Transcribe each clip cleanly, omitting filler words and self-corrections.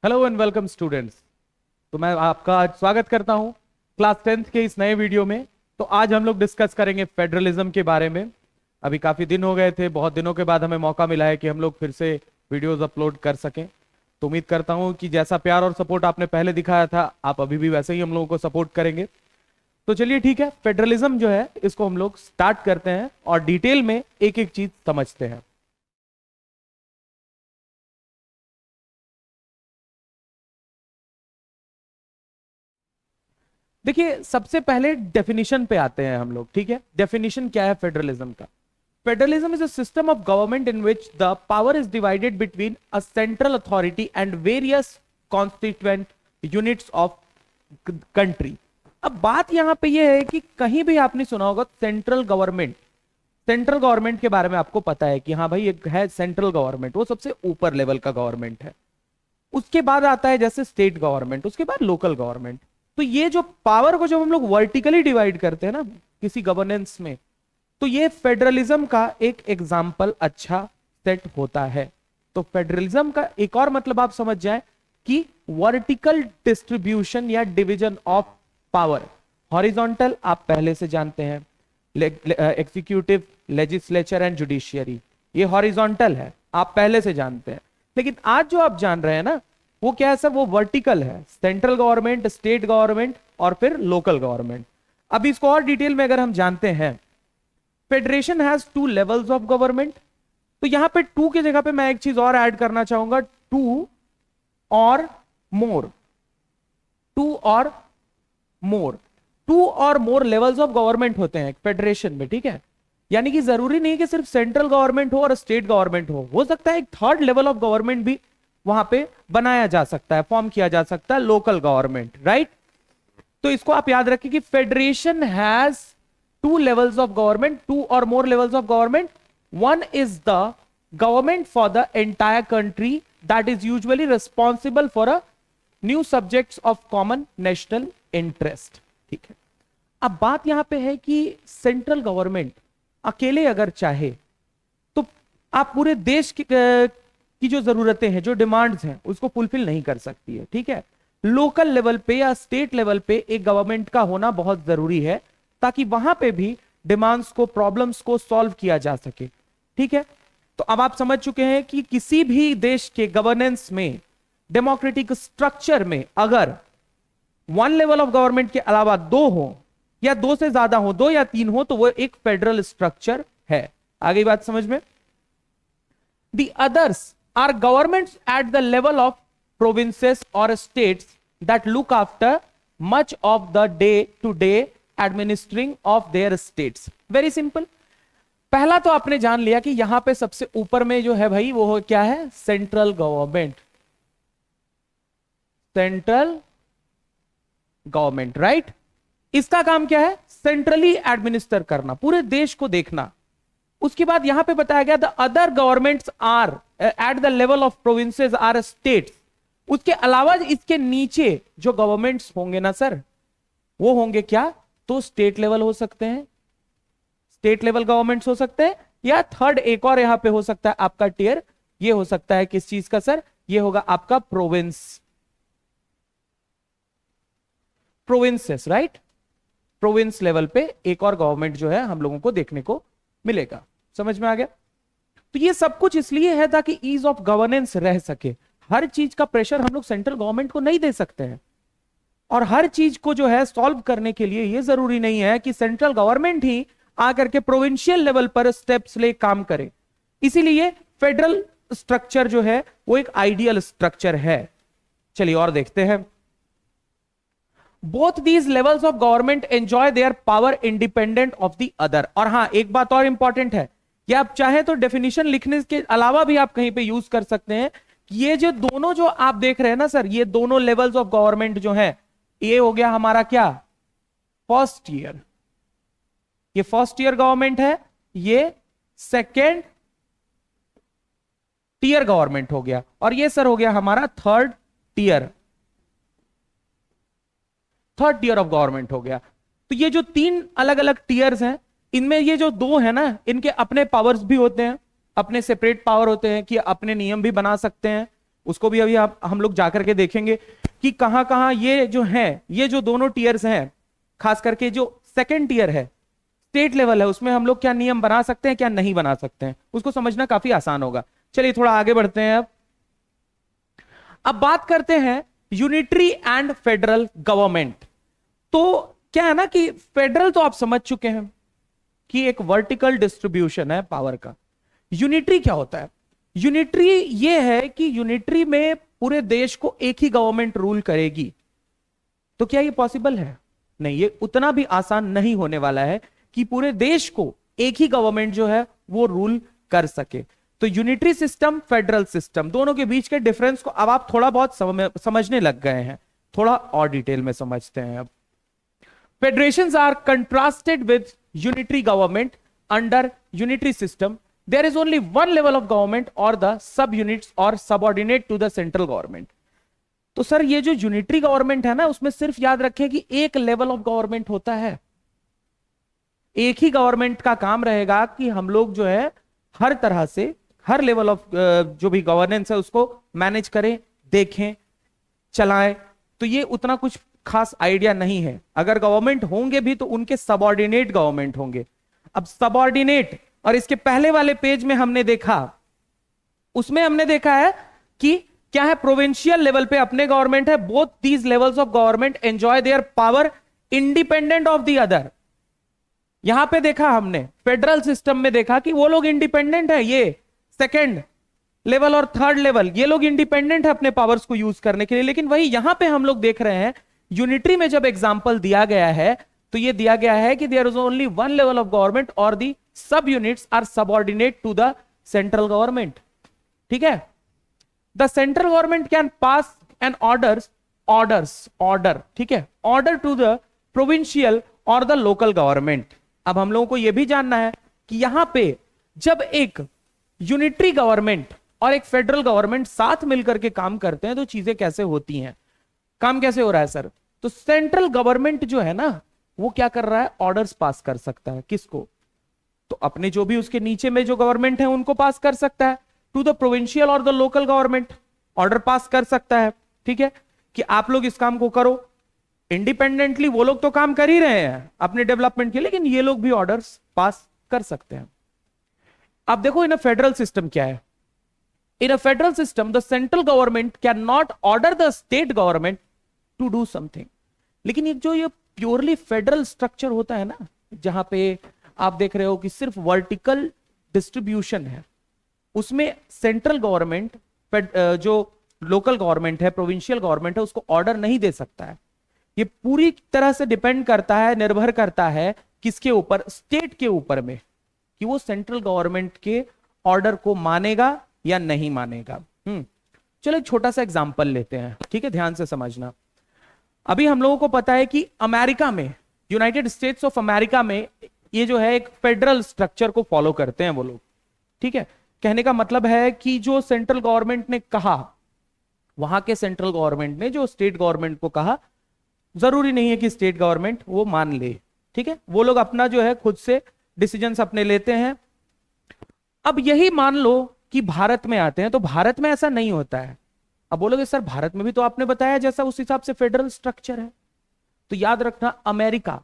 Hello and welcome students. तो मैं आपका आज स्वागत करता हूं क्लास 10th के इस नए वीडियो में। तो आज हम लोग डिस्कस करेंगे फेडरलिज्म के बारे में। अभी काफी दिन हो गए थे, बहुत दिनों के बाद हमें मौका मिला है कि हम लोग फिर से वीडियोस अपलोड कर सकें। तो उम्मीद करता हूं कि जैसा प्यार और सपोर्ट आपने पहले दिखाया था, आप अभी भी वैसे ही हम लोगों को सपोर्ट करेंगे। तो चलिए ठीक है, फेडरलिज्म जो है इसको हम लोग स्टार्ट करते हैं और डिटेल में एक एक चीज समझते हैं। देखिए, सबसे पहले डेफिनेशन पे आते हैं हम लोग। ठीक है, डेफिनेशन क्या है फेडरलिज्म का? Federalism is a system of government in which the power is divided between a central authority and various constituent units of country. अब बात यहां पे ये है कि कहीं भी आपने सुना होगा सेंट्रल गवर्नमेंट। सेंट्रल गवर्नमेंट के बारे में आपको पता है कि हाँ भाई, एक है सेंट्रल गवर्नमेंट, वो सबसे ऊपर लेवल का गवर्नमेंट है। उसके बाद आता है जैसे स्टेट गवर्नमेंट, उसके बाद लोकल गवर्नमेंट। तो ये जो पावर को जब हम लोग वर्टिकली डिवाइड करते हैं ना किसी गवर्नेंस में, तो ये फेडरलिज्म का एक एग्जाम्पल अच्छा सेट होता है। तो फेडरलिज्म का एक और मतलब आप समझ जाए कि वर्टिकल डिस्ट्रीब्यूशन या डिवीजन ऑफ पावर। हॉरिजॉन्टल आप पहले से जानते हैं, एग्जीक्यूटिव, लेजिस्लेचर एंड जुडिशियरी, ये हॉरिजॉन्टल है, आप पहले से जानते हैं। लेकिन आज जो आप जान रहे हैं ना, वो क्या है सर? वो वर्टिकल है, सेंट्रल गवर्नमेंट, स्टेट गवर्नमेंट और फिर लोकल गवर्नमेंट। अब इसको और डिटेल में अगर हम जानते हैं, federation has two levels of government. तो यहां पे टू की जगह पे मैं एक चीज और ऐड करना चाहूंगा, टू और मोर। टू और मोर, टू और मोर लेवल्स ऑफ गवर्नमेंट होते हैं फेडरेशन में। ठीक है, यानी कि जरूरी नहीं कि सिर्फ सेंट्रल गवर्नमेंट हो और स्टेट गवर्नमेंट हो सकता है एक थर्ड लेवल ऑफ गवर्नमेंट भी वहां पे बनाया जा सकता है, फॉर्म किया जा सकता है, लोकल गवर्नमेंट, राइट। तो इसको आप याद रखिए कि federation has two levels of government, two और more levels of government. One is the government for the entire country that is usually responsible for a new subjects of common national interest. ठीक है, अब बात यहां पे है कि central government अकेले अगर चाहे तो आप पूरे देश की जो जरूरतें हैं, जो डिमांड्स हैं, उसको फुलफिल नहीं कर सकती है। ठीक है, लोकल लेवल पे या स्टेट लेवल पे एक गवर्नमेंट का होना बहुत जरूरी है, ताकि वहां पे भी डिमांड्स को, प्रॉब्लम्स को सॉल्व किया जा सके। ठीक है, तो अब आप समझ चुके हैं कि किसी भी देश के गवर्नेंस में, डेमोक्रेटिक स्ट्रक्चर में, अगर वन लेवल ऑफ गवर्नमेंट के अलावा दो हो या दो से ज्यादा हो, दो या तीन हो, तो वो एक फेडरल स्ट्रक्चर है। आगे बात समझ में? The others are governments at the level of provinces or states that look after much of the day-to-day administering of their states. Very simple. पहला तो आपने जान लिया कि यहां पे सबसे ऊपर में जो है भाई, वो क्या है? Central government. Central government, right. इसका काम क्या है? सेंट्रली एडमिनिस्टर करना, पूरे देश को देखना। उसके बाद यहां पे बताया गया the other governments are at the level of provinces or states. उसके अलावा इसके नीचे जो गवर्नमेंट्स होंगे ना सर, वो होंगे क्या? तो स्टेट लेवल हो सकते हैं, स्टेट लेवल गवर्नमेंट्स हो सकते हैं, या थर्ड एक और यहां पे हो सकता है आपका टियर, ये हो सकता है किस चीज का सर? ये होगा आपका province, provinces, right. Province level पे एक और गवर्नमेंट जो है हम लोगों को देखने को मिलेगा। समझ में आ गया? तो ये सब कुछ इसलिए है ताकि ईज ऑफ गवर्नेंस रह सके। हर चीज का प्रेशर हम लोग सेंट्रल गवर्नमेंट को नहीं दे सकते हैं, और हर चीज को जो है सॉल्व करने के लिए ये जरूरी नहीं है कि सेंट्रल गवर्नमेंट ही आकर के प्रोविंशियल लेवल पर स्टेप्स ले काम करे। इसीलिए फेडरल स्ट्रक्चर जो है वो एक आइडियल स्ट्रक्चर है। चलिए और देखते हैं। Both these levels of government enjoy their power independent of the other. और हां, एक बात और इंपॉर्टेंट है कि आप चाहें तो डेफिनेशन लिखने के अलावा भी आप कहीं पे यूज कर सकते हैं कि ये जो दोनों जो आप देख रहे हैं ना सर, ये दोनों लेवल्स ऑफ गवर्नमेंट जो है, ये हो गया हमारा क्या? First year. ये फर्स्ट ईयर गवर्नमेंट है, ये सेकेंड टीयर गवर्नमेंट हो गया, और ये सर हो गया हमारा third tier, third tier of government हो गया। तो ये जो तीन अलग अलग टीयर्स हैं, इनमें ये जो दो है ना, इनके अपने पावर्स भी होते हैं, अपने सेपरेट पावर होते हैं कि अपने नियम भी बना सकते हैं, उसको भी अभी आप हम लोग जाकर के देखेंगे कि कहां कहां ये जो है, ये जो दोनों टीयर्स हैं, खास करके जो सेकेंड टीयर है, स्टेट लेवल है, उसमें हम लोग क्या नियम बना सकते हैं, क्या नहीं बना सकते हैं, उसको समझना काफी आसान होगा। चलिए थोड़ा आगे बढ़ते हैं। अब बात करते हैं यूनिटरी एंड फेडरल गवर्नमेंट। तो क्या है ना कि फेडरल तो आप समझ चुके हैं कि एक वर्टिकल डिस्ट्रीब्यूशन है पावर का। यूनिटरी क्या होता है? यूनिटरी ये है कि यूनिटरी में पूरे देश को एक ही गवर्नमेंट रूल करेगी। तो क्या ये पॉसिबल है? नहीं, ये उतना भी आसान नहीं होने वाला है कि पूरे देश को एक ही गवर्नमेंट जो है वो रूल कर सके। तो यूनिटरी सिस्टम, फेडरल सिस्टम, दोनों के बीच के डिफरेंस को अब आप थोड़ा बहुत समझने लग गए हैं। थोड़ा और डिटेल में समझते हैं अब। Federations are contrasted with unitary government under unitary system. There is only one level of government or the sub units or subordinate to the central government. तो सर ये जो यूनिटरी गवर्नमेंट है ना, उसमें सिर्फ याद रखें कि एक लेवल ऑफ गवर्नमेंट होता है। एक ही गवर्नमेंट का काम रहेगा कि हम लोग जो है हर तरह से हर लेवल ऑफ जो भी गवर्नेंस है उसको मैनेज करें, देखें, चलाएं। तो ये उतना कुछ खास आइडिया नहीं है। अगर गवर्नमेंट होंगे भी तो उनके सबऑर्डिनेट गवर्नमेंट होंगे। अब सबऑर्डिनेट, और इसके पहले वाले पेज में हमने देखा, उसमें हमने देखा है कि क्या है, प्रोविंशियल लेवल पे अपने गवर्नमेंट है। Both these levels of government enjoy their power independent of the other. यहां पे देखा हमने फेडरल सिस्टम में देखा कि वो लोग इंडिपेंडेंट है, ये सेकेंड लेवल और थर्ड लेवल ये लोग इंडिपेंडेंट है अपने पावर्स को यूज करने के लिए। लेकिन वही यहां पे हम लोग देख रहे हैं यूनिटरी में जब एग्जांपल दिया गया है तो ये दिया गया है कि there is only one level of government और the sub units are subordinate to the central government. ठीक है, the central government can pass an order, ठीक है, ऑर्डर टू द प्रोविंशियल और द लोकल गवर्नमेंट। अब हम लोगों को यह भी जानना है कि यहां पे जब एक यूनिटरी गवर्नमेंट और एक फेडरल गवर्नमेंट साथ मिलकर के काम करते हैं तो चीजें कैसे होती हैं, काम कैसे हो रहा है सर? तो सेंट्रल गवर्नमेंट जो है ना वो क्या कर रहा है, ऑर्डर्स पास कर सकता है। किसको? तो अपने जो भी उसके नीचे में जो गवर्नमेंट है उनको पास कर सकता है। टू द प्रोविंशियल और the local government order pass कर सकता है। ठीक है, कि आप लोग इस काम को करो। इंडिपेंडेंटली वो लोग तो काम कर ही रहे हैं अपने डेवलपमेंट के, लेकिन ये लोग भी ऑर्डर्स पास कर सकते हैं। अब देखो इन अ फेडरल सिस्टम क्या है। In a federal system the central government can not order the state government to do something. लेकिन ये प्योरली फेडरल स्ट्रक्चर होता है ना, जहां पे आप देख रहे हो कि सिर्फ वर्टिकल डिस्ट्रीब्यूशन है, उसमें सेंट्रल गवर्नमेंट जो लोकल गवर्नमेंट है, प्रोविंशियल गवर्नमेंट है, उसको ऑर्डर नहीं दे सकता है। ये पूरी तरह से डिपेंड करता है, निर्भर करता है किसके ऊपर, स्टेट के ऊपर में, कि वो सेंट्रल गवर्नमेंट के ऑर्डर को मानेगा या नहीं मानेगा। चलो एक छोटा सा एग्जांपल लेते हैं, ठीक है, ध्यान से समझना। अभी हम लोगों को पता है कि अमेरिका में, यूनाइटेड स्टेट्स ऑफ अमेरिका में ये जो है एक फेडरल स्ट्रक्चर को फॉलो करते हैं वो लोग। ठीक है, कहने का मतलब है कि जो सेंट्रल गवर्नमेंट ने कहा, वहां के सेंट्रल गवर्नमेंट ने जो स्टेट गवर्नमेंट को कहा, जरूरी नहीं है कि स्टेट गवर्नमेंट वो मान ले। ठीक है, वो लोग अपना जो है खुद से डिसीजंस अपने लेते हैं। अब यही मान लो कि भारत में आते हैं तो भारत में ऐसा नहीं होता है। अब बोलोगे सर भारत में भी तो आपने बताया जैसा उस हिसाब से फेडरल स्ट्रक्चर है। तो याद रखना, अमेरिका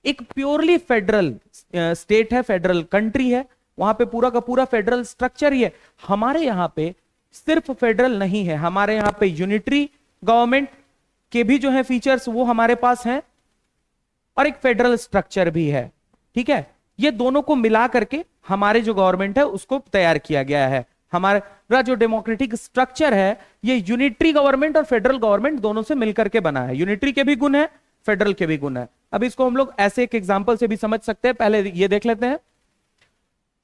एक प्योरली फेडरल स्टेट है, फेडरल कंट्री है, वहां पे पूरा का पूरा फेडरल स्ट्रक्चर ही है। हमारे यहां पे सिर्फ फेडरल नहीं है, हमारे यहां पे यूनिटरी गवर्नमेंट के भी जो है फीचर्स वो हमारे पास हैं, और एक फेडरल स्ट्रक्चर भी है। ठीक है, ये दोनों को मिला करके हमारे जो गवर्नमेंट है उसको तैयार किया गया है। हमारा जो डेमोक्रेटिक स्ट्रक्चर है ये यूनिटरी गवर्नमेंट और फेडरल गवर्नमेंट दोनों से मिलकर के बना है। यूनिटरी के भी गुण है, फेडरल के भी गुण है। अब इसको हम लोग ऐसे एक एग्जांपल से भी समझ सकते हैं। पहले ये देख लेते हैं।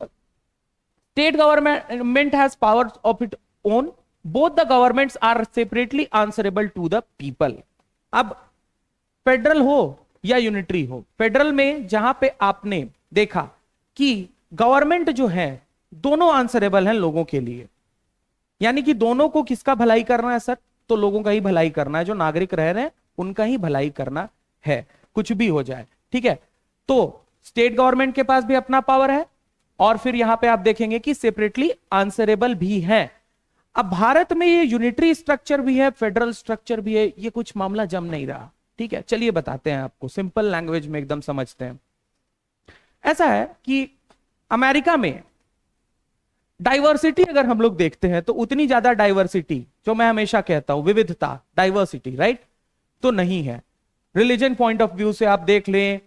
State government has powers of its own, both the governments are separately answerable to the people. अब फेडरल हो या यूनिटरी हो, फेडरल में जहां पे आपने देखा कि गवर्नमेंट जो है दोनों आंसरेबल हैं लोगों के लिए, यानी कि दोनों को किसका भलाई करना है सर? तो लोगों का ही भलाई करना है, जो नागरिक रह रहे हैं उनका ही भलाई करना है, कुछ भी हो जाए। ठीक है, तो स्टेट गवर्नमेंट के पास भी अपना पावर है, और फिर यहां पे आप देखेंगे कि सेपरेटली आंसरेबल भी है। अब भारत में ये यूनिटरी स्ट्रक्चर भी है, फेडरल स्ट्रक्चर भी है, ये कुछ मामला जम नहीं रहा। ठीक है, चलिए बताते हैं आपको, सिंपल लैंग्वेज में एकदम समझते हैं। ऐसा है कि अमेरिका में डाइवर्सिटी अगर हम लोग देखते हैं तो उतनी ज्यादा डाइवर्सिटी, जो मैं हमेशा कहता हूं विविधता, डाइवर्सिटी, राइट, तो नहीं है। रिलीजन पॉइंट ऑफ व्यू से आप देख लें,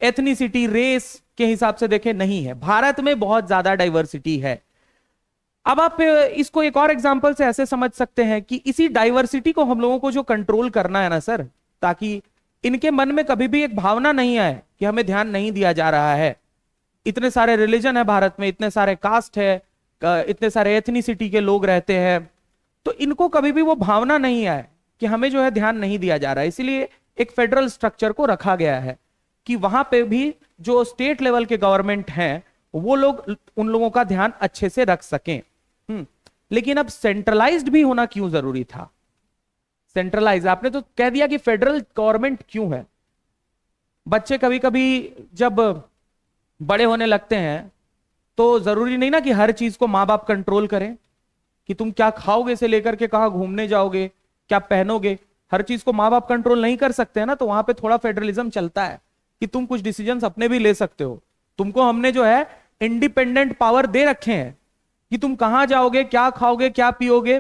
एथनिसिटी, रेस के हिसाब से देखें, नहीं है। भारत में बहुत ज्यादा डाइवर्सिटी है। अब आप इसको एक और एग्जांपल से ऐसे समझ सकते हैं कि इसी डाइवर्सिटी को हम लोगों को जो कंट्रोल करना है ना सर, ताकि इनके मन में कभी भी एक भावना नहीं आए कि हमें ध्यान नहीं दिया जा रहा है। इतने सारे रिलीजन है भारत में, इतने सारे कास्ट है, इतने सारे एथनिसिटी के लोग रहते हैं, तो इनको कभी भी वो भावना नहीं आए कि हमें जो है ध्यान नहीं दिया जा रहा है। इसलिए एक फेडरल स्ट्रक्चर को रखा गया है कि वहां पे भी जो स्टेट लेवल के गवर्नमेंट हैं वो लोग उन लोगों का ध्यान अच्छे से रख सकें। लेकिन अब सेंट्रलाइज्ड भी होना क्यों जरूरी था? सेंट्रलाइज आपने तो कह दिया कि फेडरल गवर्नमेंट क्यों है। बच्चे कभी कभी जब बड़े होने लगते हैं तो जरूरी नहीं ना कि हर चीज को माँ बाप कंट्रोल करें, कि तुम क्या खाओगे से लेकर के कहां घूमने जाओगे, क्या पहनोगे, हर चीज को माँ बाप कंट्रोल नहीं कर सकते हैं ना। तो वहां पे थोड़ा फेडरलिज्म चलता है कि तुम कुछ डिसीजंस अपने भी ले सकते हो। तुमको हमने जो है इंडिपेंडेंट पावर दे रखे हैं कि तुम कहां जाओगे, क्या खाओगे, क्या पियोगे,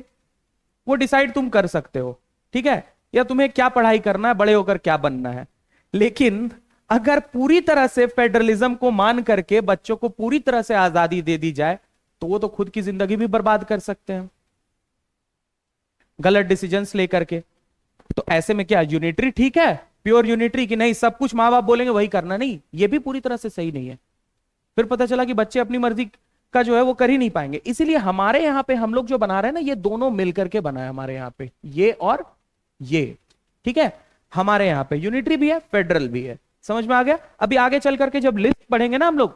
वो डिसाइड तुम कर सकते हो। ठीक है, या तुम्हें क्या पढ़ाई करना है, बड़े होकर क्या बनना है। लेकिन अगर पूरी तरह से फेडरलिज्म को मान करके बच्चों को पूरी तरह से आजादी दे दी जाए तो वो तो खुद की जिंदगी भी बर्बाद कर सकते हैं गलत डिसीजंस लेकर के। तो ऐसे में क्या यूनिटरी ठीक है, प्योर यूनिटरी, कि नहीं सब कुछ माँ बाप बोलेंगे वही करना? नहीं, ये भी पूरी तरह से सही नहीं है। फिर पता चला कि बच्चे अपनी मर्जी का जो है वो कर ही नहीं पाएंगे। इसीलिए हमारे यहां पे हम लोग जो बना रहे हैं ना, ये दोनों मिलकर के बना है हमारे यहां पे, ये और ये। ठीक है, हमारे यहां पे यूनिटरी भी है, फेडरल भी है। समझ में आ गया? अभी आगे चल करके जब लिस्ट पढ़ेंगे ना हम लोग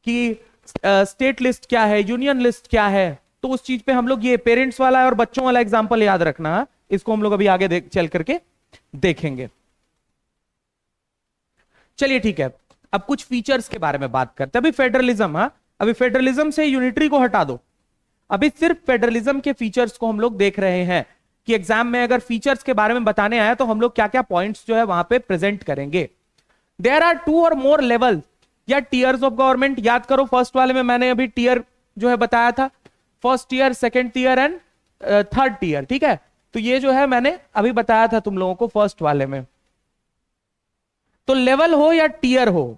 कि स्टेट लिस्ट क्या है, यूनियन लिस्ट क्या है, तो उस चीज पे हम लोग ये पेरेंट्स वाला और बच्चों वाला एग्जांपल याद रखना। इसको हम लोग अभी आगे चल करके देखेंगे। चलिए ठीक है, अब कुछ फीचर्स के बारे में बात करते हैं। अभी फेडरलिज्म, हाँ अभी फेडरलिज्म से यूनिटरी को हटा दो, अभी सिर्फ फेडरलिज्म के फीचर्स को हम लोग देख रहे हैं कि एग्जाम में अगर फीचर्स के बारे में बताने आया तो हम लोग क्या क्या पॉइंट्स जो है वहां पे प्रेजेंट करेंगे। देयर आर 2 और मोर लेवल या टीयर्स ऑफ गवर्नमेंट। याद करो, फर्स्ट वाले में मैंने अभी टीयर जो है बताया था, first tier, second tier and third tier. ठीक है, तो ये जो है मैंने अभी बताया था तुम लोगों को फर्स्ट वाले में। तो लेवल हो या टीयर हो,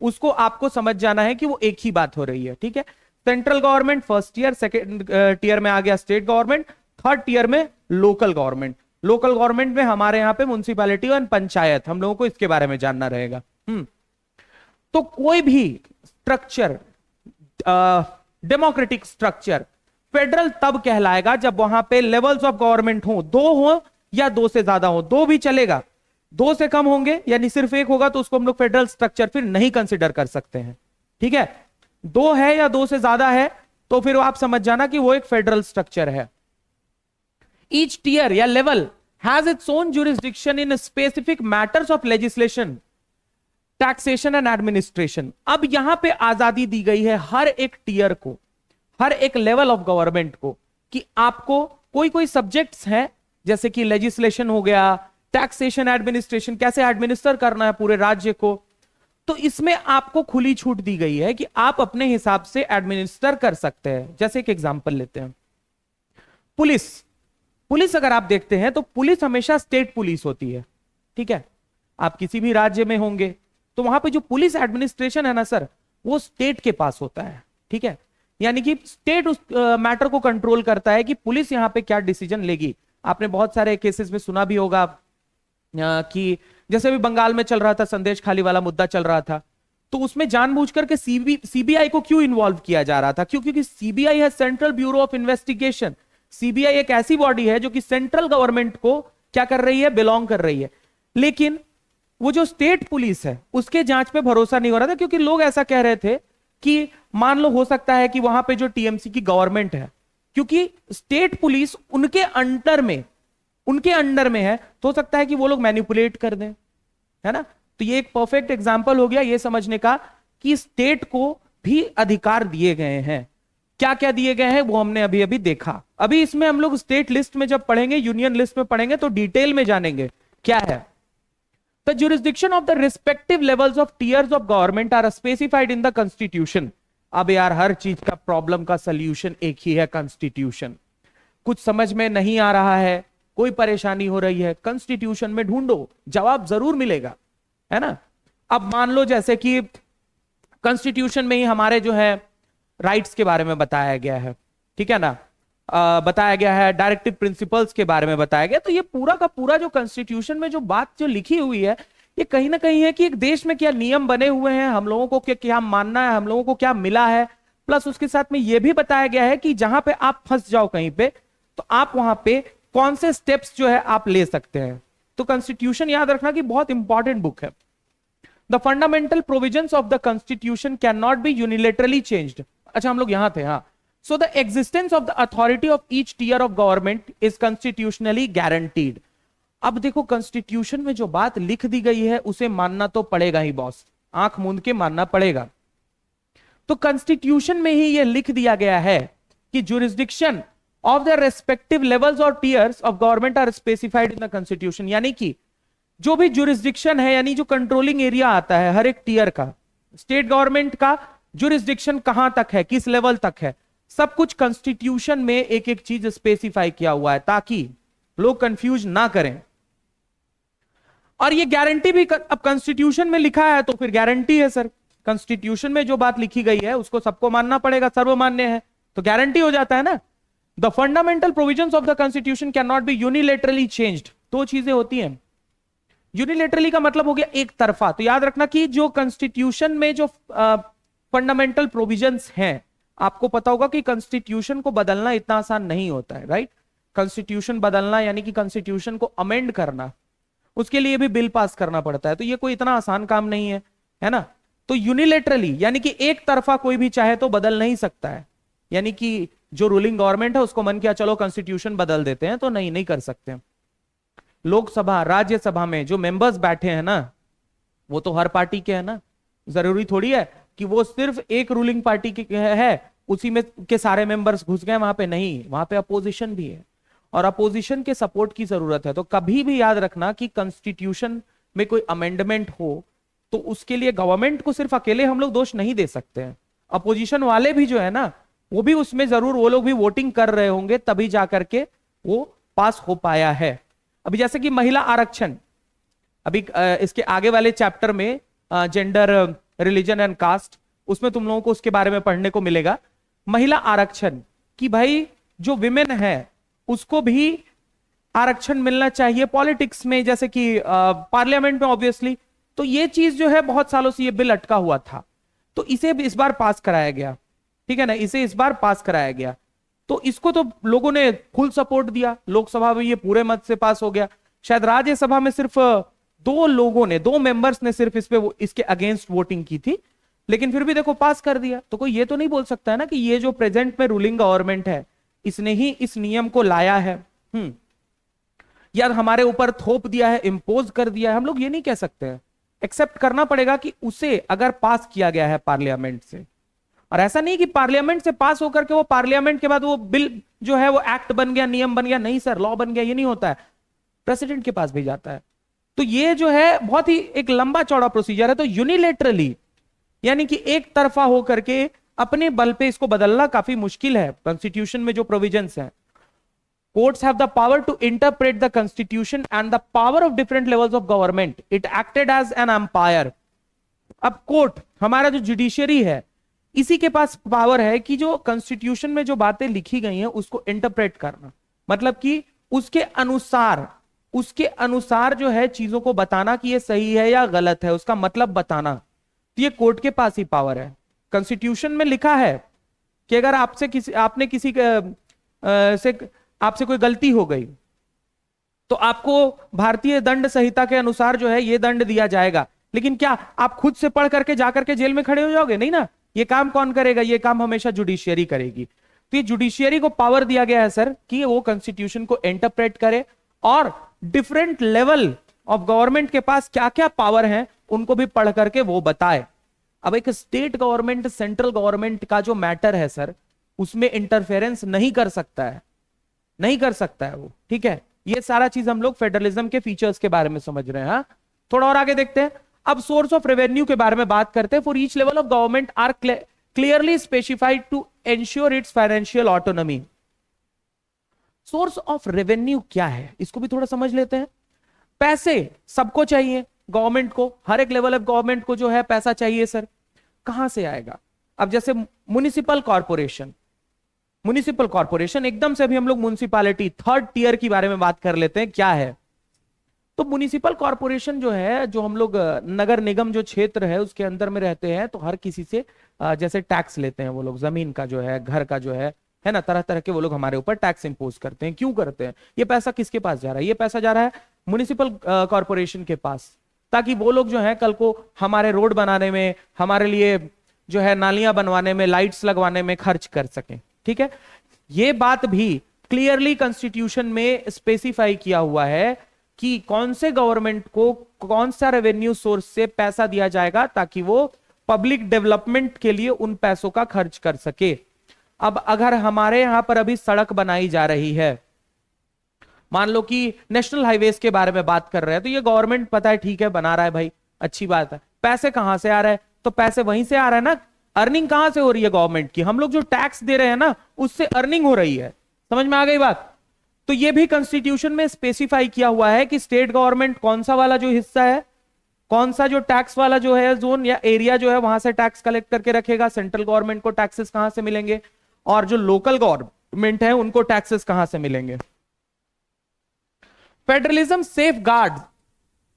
उसको आपको समझ जाना है कि वो एक ही बात हो रही है। ठीक है, central government first tier, second tier में आ गया स्टेट गवर्नमेंट, थर्ड टीयर में लोकल गवर्नमेंट। लोकल गवर्नमेंट में हमारे यहां पे म्युनिसिपैलिटी और पंचायत, हम लोगों को इसके बारे में जानना रहेगा। तो कोई भी स्ट्रक्चर, डेमोक्रेटिक स्ट्रक्चर फेडरल तब कहलाएगा जब वहां पे लेवल्स ऑफ गवर्नमेंट हो, 2 हो या 2 से ज्यादा हो। 2 भी चलेगा, 2 से कम होंगे यानी सिर्फ 1 होगा तो उसको हम लोग फेडरल स्ट्रक्चर फिर नहीं कंसिडर कर सकते हैं। ठीक है, 2 है या 2 से ज्यादा है तो फिर आप समझ जाना कि वो एक फेडरल स्ट्रक्चर है। ईच टीयर या level has its own jurisdiction in specific matters of legislation, taxation and administration. अब यहां पे आजादी दी गई है हर एक टीयर को, हर एक लेवल ऑफ गवर्नमेंट को, कि आपको कोई कोई सब्जेक्ट्स हैं जैसे कि लेजिस्लेशन हो गया, टैक्सेशन, एडमिनिस्ट्रेशन, कैसे एडमिनिस्टर करना है पूरे राज्य को, तो इसमें आपको खुली छूट दी गई है कि आप अपने हिसाब से एडमिनिस्टर कर सकते हैं। जैसे एक एग्जांपल लेते हैं, पुलिस। पुलिस अगर आप देखते हैं तो पुलिस हमेशा स्टेट पुलिस होती है। ठीक है, आप किसी भी राज्य में होंगे तो वहां पे जो पुलिस एडमिनिस्ट्रेशन है ना सर, वो स्टेट के पास होता है। ठीक है, यानी कि स्टेट उस मैटर को कंट्रोल करता है कि पुलिस यहां पे क्या डिसीजन लेगी। आपने बहुत सारे केसेस में सुना भी होगा कि जैसे भी बंगाल में चल रहा था, संदेश खाली वाला मुद्दा चल रहा था, तो उसमें जानबूझकर के सीबीआई को क्यों इन्वॉल्व किया जा रहा था? क्योंकि सीबीआई है central bureau of investigation. CBI एक ऐसी बॉडी है जो कि सेंट्रल गवर्नमेंट को क्या कर रही है, बिलोंग कर रही है। लेकिन वो जो स्टेट पुलिस है उसके जांच पे भरोसा नहीं हो रहा था, क्योंकि लोग ऐसा कह रहे थे कि मान लो हो सकता है कि वहां पे जो टीएमसी की गवर्नमेंट है, क्योंकि स्टेट पुलिस उनके अंडर में है, तो हो सकता है कि वो लोग मैनिपुलेट कर दें, है ना। तो ये एक परफेक्ट एग्जांपल हो गया ये समझने का कि स्टेट को भी अधिकार दिए गए हैं। क्या क्या दिए गए हैं वो हमने अभी अभी देखा। अभी इसमें हम लोग स्टेट लिस्ट में जब पढ़ेंगे, यूनियन लिस्ट में पढ़ेंगे तो डिटेल में जानेंगे क्या है। The jurisdiction of the respective levels of tiers of government are specified in the constitution। अब यार हर चीज का प्रॉब्लम का सॉल्यूशन एक ही है, कॉन्स्टिट्यूशन। कुछ समझ में नहीं आ रहा है, कोई परेशानी हो रही है, कॉन्स्टिट्यूशन में ढूंढो, जवाब जरूर मिलेगा, है ना। अब मान लो जैसे कि कॉन्स्टिट्यूशन में ही हमारे जो है राइट्स के बारे में बताया गया है, ठीक है ना, बताया गया है, डायरेक्टिव प्रिंसिपल्स के बारे में बताया गया। तो ये पूरा का पूरा जो कॉन्स्टिट्यूशन में जो बात जो लिखी हुई है, ये कहीं ना कहीं है कि एक देश में क्या नियम बने हुए हैं, हम लोगों को क्या क्या मानना है, हम लोगों को क्या मिला है, प्लस उसके साथ में यह भी बताया गया है कि जहां पे आप फंस जाओ कहीं पे, तो आप वहां पे कौन से स्टेप्स जो है आप ले सकते हैं। तो कॉन्स्टिट्यूशन याद रखना कि बहुत इंपॉर्टेंट बुक है। The fundamental provisions of the constitution can not be unilaterally changed. अच्छा हम लोग यहां थे, हाँ। So the existence of the authority of each tier of government is constitutionally guaranteed। अब देखो कॉन्स्टिट्यूशन में जो बात लिख दी गई है उसे मानना तो पड़ेगा ही बॉस, आंख मूंद के मानना पड़ेगा। तो कॉन्स्टिट्यूशन में ही यह लिख दिया गया है कि jurisdiction of the respective levels or tiers of government are specified in the constitution। यानी कि जो भी jurisdiction है, यानी जो कंट्रोलिंग एरिया आता है हर एक टीयर का, स्टेट गवर्नमेंट का jurisdiction कहां तक है, किस लेवल तक है, सब कुछ कॉन्स्टिट्यूशन में एक एक चीज स्पेसिफाई किया हुआ है ताकि लोग कंफ्यूज ना करें। और ये गारंटी भी अब कॉन्स्टिट्यूशन में लिखा है तो फिर गारंटी है सर। कॉन्स्टिट्यूशन में जो बात लिखी गई है उसको सबको मानना पड़ेगा, सर्वमान्य है, तो गारंटी हो जाता है ना। The fundamental provisions of the constitution can not be unilaterally changed. दो चीजें होती हैं, यूनिलेटरली का मतलब हो गया एक तरफा। तो याद रखना कि जो कॉन्स्टिट्यूशन में जो फंडामेंटल प्रोविजंस हैं, आपको पता होगा कि कॉन्स्टिट्यूशन को बदलना इतना आसान नहीं होता है, राइट। कॉन्स्टिट्यूशन बदलना यानी कि कॉन्स्टिट्यूशन को अमेंड करना, उसके लिए भी बिल पास करना पड़ता है, तो ये कोई इतना आसान काम नहीं है, है ना। तो यूनिलेटरली यानी कि एक तरफा कोई भी चाहे तो बदल नहीं सकता है, यानी कि जो रूलिंग गवर्नमेंट है उसको मन किया चलो कॉन्स्टिट्यूशन बदल देते हैं, तो नहीं कर सकते। लोकसभा राज्यसभा में जो मेंबर्स बैठे हैं ना, वो तो हर पार्टी के है ना, जरूरी थोड़ी है कि वो सिर्फ एक रूलिंग पार्टी के है उसी में के सारे मेंबर्स घुस गए वहां पे, नहीं, वहां पे अपोजिशन भी है और अपोजिशन के सपोर्ट की जरूरत है। तो कभी भी याद रखना कि कॉन्स्टिट्यूशन में कोई अमेंडमेंट हो तो उसके लिए गवर्नमेंट को सिर्फ अकेले हम लोग दोष नहीं दे सकते हैं, अपोजिशन वाले भी जो है ना वो भी उसमें जरूर, वो लोग भी वोटिंग कर रहे होंगे तभी जाकर के वो पास हो पाया है। अभी जैसे कि महिला आरक्षण, अभी इसके आगे वाले चैप्टर में जेंडर, रिलीजन एंड कास्ट, उसमें तुम लोगों को उसके बारे में पढ़ने को मिलेगा। महिला आरक्षण कि भाई जो विमेन है उसको भी आरक्षण मिलना चाहिए पॉलिटिक्स में, जैसे कि पार्लियामेंट में ऑब्वियसली। तो ये चीज जो है बहुत सालों से ये बिल अटका हुआ था, तो इसे भी इस बार पास कराया गया, ठीक है ना, इसे इस बार पास कराया गया। तो इसको तो लोगों ने फुल सपोर्ट दिया, लोकसभा में ये पूरे मत से पास हो गया। शायद राज्यसभा में सिर्फ दो मेंबर्स ने सिर्फ इस पे इसके अगेंस्ट वोटिंग की थी, लेकिन फिर भी देखो पास कर दिया। तो कोई ये तो नहीं बोल सकता है ना कि ये जो प्रेजेंट में रूलिंग गवर्नमेंट है इसने ही इस नियम को लाया है, यार हमारे ऊपर थोप दिया है, इंपोज कर दिया है, हम लोग ये नहीं कह सकते हैं। एक्सेप्ट करना पड़ेगा कि उसे अगर पास किया गया है पार्लियामेंट से, और ऐसा नहीं कि पार्लियामेंट से पास होकर के वो पार्लियामेंट के बाद वो बिल जो है वो एक्ट बन गया, नियम बन गया, नहीं सर, लॉ बन गया, ये नहीं होता है, प्रेसिडेंट के पास भी जाता है। तो ये जो है बहुत ही एक लंबा चौड़ा प्रोसीजर है। तो यूनिलेटरली यानी कि एक तरफा होकर के अपने बल पे इसको बदलना काफी मुश्किल है। कॉन्स्टिट्यूशन में जो प्रोविजंस हैं, courts have the power to interpret the constitution and the power of different levels of government, it acted as an umpire। अब कोर्ट, हमारा जो जुडिशियरी है, इसी के पास पावर है कि जो कॉन्स्टिट्यूशन में जो बातें लिखी गई हैं उसको इंटरप्रेट करना, मतलब कि उसके अनुसार जो है चीजों को बताना कि ये सही है या गलत है, उसका मतलब बताना, तो ये कोर्ट के पास ही पावर है। कॉन्स्टिट्यूशन में लिखा है कि अगर आपसे कोई गलती हो गई तो आपको भारतीय दंड संहिता के अनुसार जो है ये दंड दिया जाएगा। लेकिन क्या आप खुद से पढ़ करके जाकर के जेल में खड़े हो जाओगे? नहीं ना, ये काम कौन करेगा? ये काम हमेशा जुडिशियरी करेगी। तो ये जुडिशियरी को पावर दिया गया है सर कि वो कॉन्स्टिट्यूशन को इंटरप्रेट करे और डिफरेंट लेवल ऑफ गवर्नमेंट के पास क्या क्या पावर है उनको भी पढ़ करके वो बताए। अब एक स्टेट गवर्नमेंट सेंट्रल गवर्नमेंट का जो मैटर है सर, उसमें इंटरफेरेंस नहीं कर सकता है, नहीं कर सकता है वो, ठीक है। ये सारा चीज हम लोग फेडरलिज्म के फीचर्स के बारे में समझ रहे हैं। हाँ, थोड़ा और आगे देखते हैं। अब सोर्स ऑफ रेवेन्यू के बारे में बात करते हैं। For each level of government are clearly specified to ensure its financial autonomy. Source of revenue क्या है, इसको भी थोड़ा समझ लेते हैं। पैसे सबको चाहिए, गवर्नमेंट को, हर एक लेवल ऑफ गवर्नमेंट को जो है पैसा चाहिए सर। कहां से आएगा? अब जैसे म्युनिसिपल कॉर्पोरेशन, म्युनिसिपल कॉर्पोरेशन एकदम से अभी हम लोग म्युनिसिपैलिटी थर्ड टीयर की बारे में बात कर लेते हैं, क्या है। तो म्युनिसिपल कॉर्पोरेशन जो है, जो हम लोग नगर निगम जो क्षेत्र है उसके अंदर में रहते हैं, तो हर किसी से जैसे टैक्स लेते हैं वो लोग, जमीन का जो है, घर का जो है ना, तरह तरह के वो लोग हमारे ऊपर टैक्स इंपोज करते हैं। क्यों करते हैं? ये पैसा किसके पास जा रहा है? ये पैसा जा रहा है म्युनिसिपल कॉर्पोरेशन के पास, ताकि वो लोग जो है कल को हमारे रोड बनाने में, हमारे लिए जो है नालियां बनवाने में, लाइट्स लगवाने में खर्च कर सकें, ठीक है। ये बात भी क्लियरली कॉन्स्टिट्यूशन में स्पेसिफाई किया हुआ है कि कौन से गवर्नमेंट को कौन सा रेवेन्यू सोर्स से पैसा दिया जाएगा ताकि वो पब्लिक डेवलपमेंट के लिए उन पैसों का खर्च कर सके। अब अगर हमारे यहां पर अभी सड़क बनाई जा रही है, मान लो कि नेशनल हाईवेज के बारे में बात कर रहे हैं, तो ये गवर्नमेंट पता है ठीक है बना रहा है भाई, अच्छी बात है। पैसे कहां से आ रहे हैं? तो पैसे वहीं से आ रहा है ना, अर्निंग कहां से हो रही है गवर्नमेंट की? हम लोग जो टैक्स दे रहे हैं ना, उससे अर्निंग हो रही है। समझ में आ गई बात? तो ये भी कॉन्स्टिट्यूशन में स्पेसिफाई किया हुआ है कि स्टेट गवर्नमेंट कौन सा वाला जो हिस्सा है, कौन सा जो टैक्स वाला जो है जोन या एरिया जो है वहां से टैक्स कलेक्ट करके रखेगा, सेंट्रल गवर्नमेंट को टैक्सेस कहां से मिलेंगे, और जो लोकल गवर्नमेंट है उनको टैक्सेस कहां से मिलेंगे। Federalism safeguards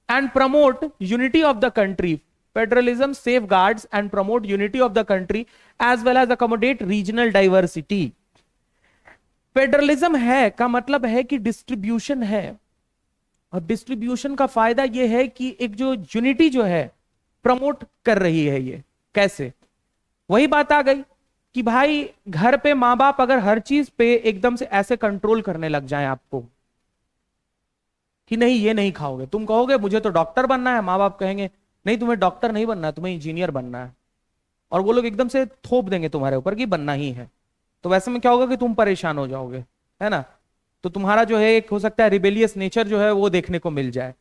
and promote unity of the country. Federalism safeguards and promote unity of the country as well as accommodate regional diversity. Federalism है का मतलब है कि डिस्ट्रीब्यूशन है, और डिस्ट्रीब्यूशन का फायदा यह है कि एक जो यूनिटी जो है प्रमोट कर रही है। ये कैसे? वही बात आ गई कि भाई घर पे मां बाप अगर हर चीज पे एकदम से ऐसे कंट्रोल करने लग जाएं आपको कि नहीं ये नहीं खाओगे, तुम कहोगे मुझे तो डॉक्टर बनना है, माँ बाप कहेंगे नहीं तुम्हें डॉक्टर नहीं बनना है, तुम्हें इंजीनियर बनना है, और वो लोग एकदम से थोप देंगे तुम्हारे ऊपर कि बनना ही है। तो वैसे में क्या होगा कि तुम परेशान हो जाओगे, है ना। तो तुम्हारा जो है एक हो सकता है रिबेलियस नेचर जो है वो देखने को मिल जाए।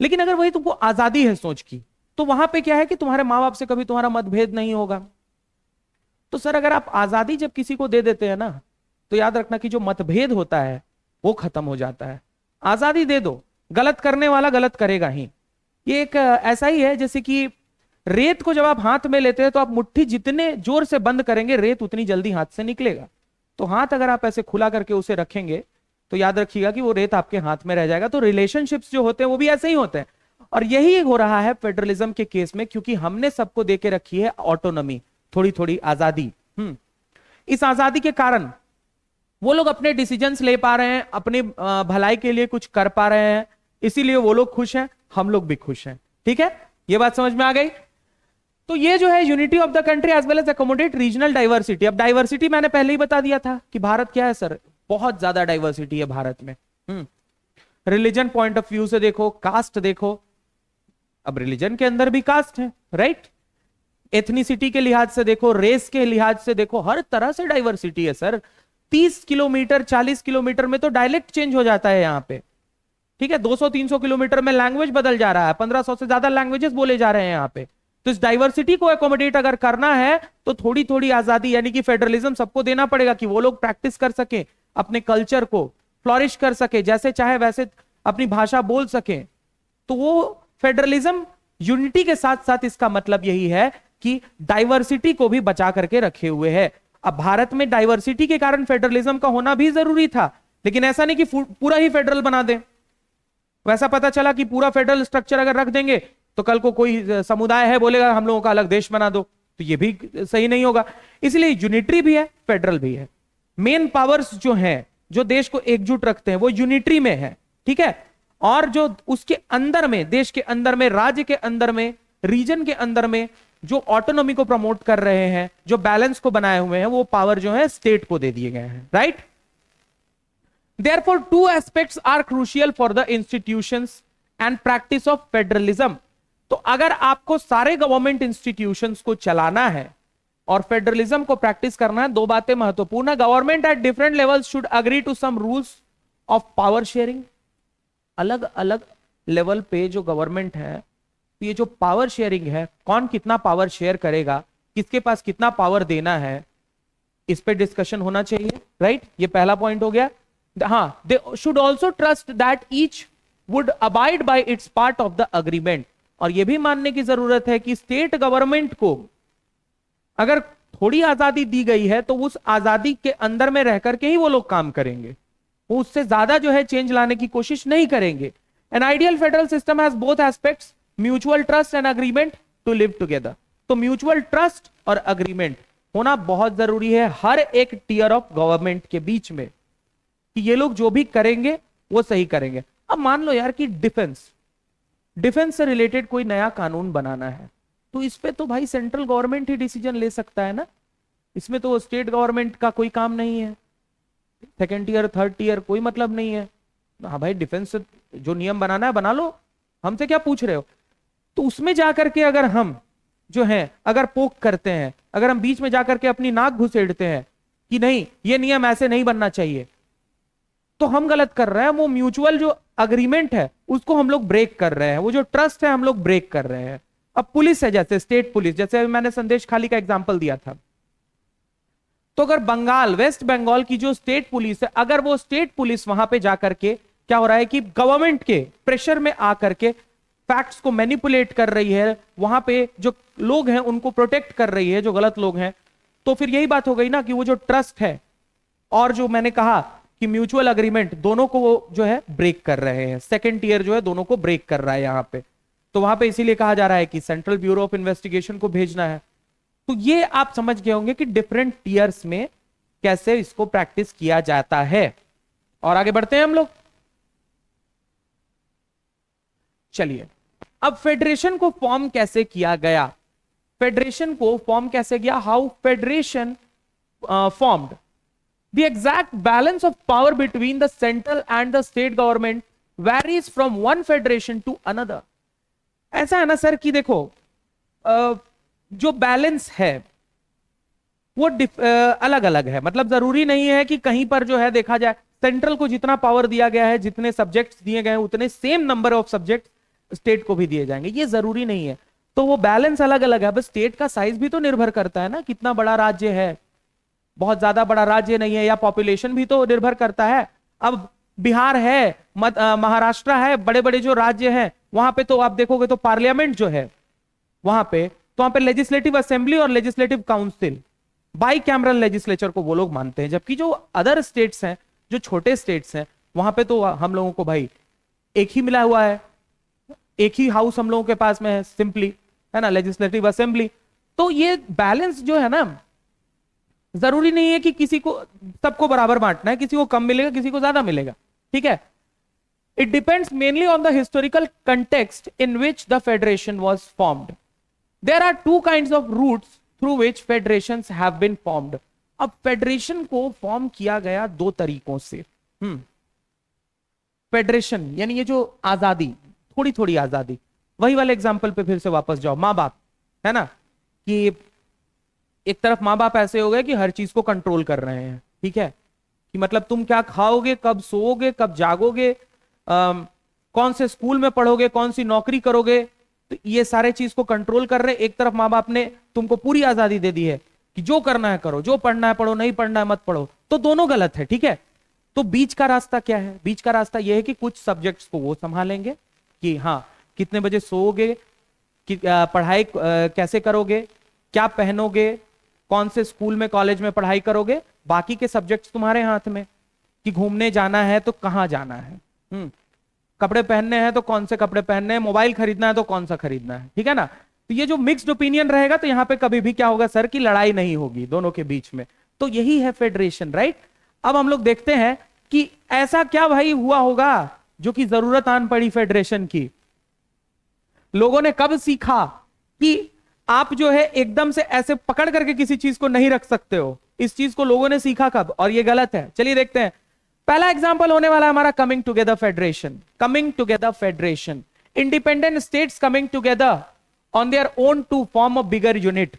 लेकिन अगर वही तुमको आजादी है सोच की, तो वहां पे क्या है कि तुम्हारे माँ बाप से कभी तुम्हारा मतभेद नहीं होगा। तो सर अगर आप आजादी जब किसी को दे देते हैं ना, तो याद रखना कि जो मतभेद होता है वो खत्म हो जाता है। आजादी दे दो, गलत करने वाला गलत करेगा ही। ये एक ऐसा ही है जैसे कि रेत को जब आप हाथ में लेते हैं तो आप मुट्ठी जितने जोर से बंद करेंगे रेत उतनी जल्दी हाथ से निकलेगा। तो हाथ अगर आप ऐसे खुला करके उसे रखेंगे तो याद रखिएगा कि वो रेत आपके हाथ में रह जाएगा। तो रिलेशनशिप्स जो होते हैं वो भी ऐसे ही होते हैं, और यही हो रहा है फेडरलिज्म के केस में, क्योंकि हमने सबको देके रखी है ऑटोनॉमी, थोड़ी थोड़ी आजादी। इस आजादी के कारण वो लोग अपने डिसीजंस ले पा रहे हैं, अपनी भलाई के लिए कुछ कर पा रहे हैं, इसीलिए वो लोग खुश हैं, हम लोग भी खुश हैं। ठीक है, ये बात समझ में आ गई। तो ये जो है unity of the country as well as accommodate regional diversity. अब डाइवर्सिटी मैंने पहले ही बता दिया था कि भारत क्या है सर, बहुत ज्यादा डाइवर्सिटी है भारत में। रिलीजन पॉइंट ऑफ व्यू से देखो, कास्ट देखो, अब रिलीजन के अंदर भी कास्ट है, राइट। एथनिसिटी के लिहाज से देखो, रेस के लिहाज से देखो, हर तरह से डाइवर्सिटी है सर। 30 किलोमीटर 40 किलोमीटर में तो डायलेक्ट चेंज हो जाता है यहाँ पे, ठीक है। 200-300 किलोमीटर में लैंग्वेज बदल जा रहा है, 1500 से ज्यादा लैंग्वेजेस बोले जा रहे हैं यहाँ पे। तो इस डाइवर्सिटी को एकोमोडेट अगर करना है तो थोड़ी थोड़ी आजादी, यानी कि फेडरलिज्म सबको देना पड़ेगा कि वो लोग प्रैक्टिस कर सके, अपने कल्चर को फ्लॉरिश कर सके, जैसे चाहे वैसे अपनी भाषा बोल सके। तो वो फेडरलिज्म यूनिटी के साथ साथ इसका मतलब यही है कि डाइवर्सिटी को भी बचा करके रखे हुए है। अब भारत में डाइवर्सिटी के कारण फेडरलिज्म का होना भी जरूरी था, लेकिन ऐसा नहीं कि पूरा ही फेडरल बना दें। वैसा पता चला कि पूरा फेडरल स्ट्रक्चर अगर रख देंगे तो कल को कोई समुदाय है बोलेगा हम लोगों का अलग देश बना दो, तो ये भी सही नहीं होगा। इसलिए यूनिटरी भी है, फेडरल भी है। मेन पावर्स जो हैं, जो देश को एकजुट रखते हैं, वो यूनिटरी में है, ठीक है। और जो उसके अंदर में, देश के अंदर में, राज्य के अंदर में, रीजन के अंदर में जो ऑटोनॉमी को प्रमोट कर रहे हैं, जो बैलेंस को बनाए हुए हैं, वो पावर जो है स्टेट को दे दिए गए हैं, right. Therefore, two aspects are crucial for the institutions and practice of federalism. तो अगर आपको सारे गवर्नमेंट इंस्टीट्यूशंस को चलाना है, और फेडरलिज्म को प्रैक्टिस करना है, दो बातें महत्वपूर्ण है। Government at different levels should agree to some rules of power sharing. अलग अलग लेवल पे जो गवर्नमेंट है, तो ये जो पावर शेयरिंग है, कौन कितना पावर शेयर करेगा, किसके पास कितना पावर देना है, इस पे डिस्कशन होना चाहिए, राइट? ये पहला पॉइंट हो गया। हाँ, they should also trust that each would abide by it's part of the agreement. और यह भी मानने की जरूरत है कि स्टेट गवर्नमेंट को अगर थोड़ी आजादी दी गई है तो उस आजादी के अंदर में रह करके ही वो लोग काम करेंगे, वो उससे ज्यादा जो है चेंज लाने की कोशिश नहीं करेंगे। An ideal federal system has both aspects, mutual trust and agreement to live together. तो म्यूचुअल ट्रस्ट और अग्रीमेंट होना बहुत जरूरी है हर एक टीयर ऑफ गवर्नमेंट के बीच में, कि ये लोग जो भी करेंगे वो सही करेंगे। अब मान लो यार कि डिफेंस से रिलेटेड कोई नया कानून बनाना है, तो इस पे तो भाई सेंट्रल गवर्नमेंट ही डिसीजन ले सकता है ना, इसमें तो स्टेट गवर्नमेंट का कोई काम नहीं है, सेकेंड टीयर थर्ड टीयर कोई मतलब नहीं है। हाँ भाई, डिफेंस से जो नियम बनाना है बना लो, हमसे क्या पूछ रहे हो? तो उसमें जाकर के अगर हम जो है अगर पोक करते हैं, अगर हम बीच में जाकर के अपनी नाक घुसेड़ते हैं कि नहीं ये नियम ऐसे नहीं बनना चाहिए, तो हम गलत कर रहे हैं। वो म्यूचुअल जो अग्रीमेंट है उसको हम लोग ब्रेक कर रहे हैं, वो जो ट्रस्ट है हम लोग ब्रेक कर रहे हैं। अब पुलिस है, जैसे स्टेट पुलिस, जैसे मैंने संदेश खाली का एग्जांपल दिया था, तो अगर बंगाल, वेस्ट बंगाल की जो स्टेट पुलिस है, अगर वो स्टेट पुलिस वहां पे जाकर के क्या हो रहा है कि गवर्नमेंट के प्रेशर में आकर के फैक्ट्स को मैनिपुलेट कर रही है, वहां पे जो लोग हैं उनको प्रोटेक्ट कर रही है जो गलत लोग हैं, तो फिर यही बात हो गई ना कि वो जो ट्रस्ट है और जो मैंने कहा कि म्यूचुअल अग्रीमेंट, दोनों को वो जो है ब्रेक कर रहे हैं। सेकेंड टीयर जो है दोनों को ब्रेक कर रहा है यहां पे, तो वहां पे इसीलिए कहा जा रहा है कि सेंट्रल ब्यूरो ऑफ इन्वेस्टिगेशन को भेजना है। तो ये आप समझ गए होंगे कि डिफरेंट टीयर्स में कैसे इसको प्रैक्टिस किया जाता है। और आगे बढ़ते हैं हम लोग। चलिए, अब फेडरेशन को फॉर्म कैसे किया गया, फेडरेशन को फॉर्म कैसे किया, how federation formed. The exact balance of power between the central and the state government varies from one federation to another. ऐसा है ना सर कि देखो जो बैलेंस है वो अलग अलग है, मतलब जरूरी नहीं है कि कहीं पर जो है देखा जाए सेंट्रल को जितना पावर दिया गया है, जितने सब्जेक्ट्स दिए गए हैं, उतने same number of subject state को भी दिए जाएंगे, ये जरूरी नहीं है। तो वो बैलेंस अलग अलग है। बस स्टेट का साइज भी तो निर्भर करता है ना, कितना बड़ा राज्य है, बहुत ज्यादा बड़ा राज्य नहीं है, या पॉपुलेशन भी तो निर्भर करता है। अब बिहार है, महाराष्ट्र है, बड़े बड़े जो राज्य हैं वहां पे तो आप देखोगे तो पार्लियामेंट जो है वहां पे लेजिस्लेटिव असेंबली और legislative council, by cameral legislature को वो लोग मानते हैं। जबकि जो अदर स्टेट्स हैं, जो छोटे स्टेट्स हैं, वहां पे तो हम लोगों को भाई एक ही मिला हुआ है, एक ही हाउस हम लोगों के पास में है, सिंपली, है ना, लेजिस्लेटिव असेंबली। तो ये बैलेंस जो है ना, जरूरी नहीं है कि किसी को सबको बराबर बांटना है, किसी को कम मिलेगा किसी को ज्यादा मिलेगा, ठीक है। It depends mainly on the historical context in which the federation was formed. There are two kinds of routes through which federations have been formed. अब फेडरेशन को फॉर्म किया गया दो तरीकों से। फेडरेशन यानी ये जो आजादी, थोड़ी थोड़ी आजादी, वही वाले एग्जाम्पल पे फिर से वापस जाओ। माँ बाप है ना, कि एक तरफ माँ बाप ऐसे हो गए कि हर चीज को कंट्रोल कर रहे हैं, ठीक है, कि मतलब तुम क्या खाओगे, कब सोओगे, कब जागोगे, कौन से स्कूल में पढ़ोगे, कौन सी नौकरी करोगे, तो ये सारे चीज को कंट्रोल कर रहे हैं। एक तरफ माँ बाप ने तुमको पूरी आजादी दे दी है कि जो करना है करो, जो पढ़ना है पढ़ो, नहीं पढ़ना है मत पढ़ो, तो दोनों गलत है, ठीक है। तो बीच का रास्ता क्या है? बीच का रास्ता यह है कि कुछ सब्जेक्ट्स को वो संभालेंगे कि हाँ कितने बजे सोओगे, पढ़ाई कैसे करोगे, क्या पहनोगे, कौन से स्कूल में कॉलेज में पढ़ाई करोगे, बाकी के सब्जेक्ट्स तुम्हारे हाथ में, कि घूमने जाना है तो कहाँ जाना है, कपड़े पहनने हैं तो कौन से कपड़े पहनने हैं, मोबाइल खरीदना है तो कौन सा खरीदना है, ठीक है ना। तो ये जो मिक्स्ड ओपिनियन रहेगा तो यहाँ पे कभी भी क्या होगा सर, की लड़ाई नहीं होगी दोनों के बीच में। तो यही है फेडरेशन, राइट। अब हम लोग देखते हैं कि ऐसा क्या भाई हुआ होगा जो कि जरूरत आन पड़ी फेडरेशन की। लोगों ने कब सीखा कि आप जो है एकदम से ऐसे पकड़ करके किसी चीज को नहीं रख सकते हो, इस चीज को लोगों ने सीखा कब, और ये गलत है। चलिए देखते हैं। पहला एग्जांपल होने वाला है हमारा coming together federation. Coming together federation, independent states coming together on their own to form a bigger unit.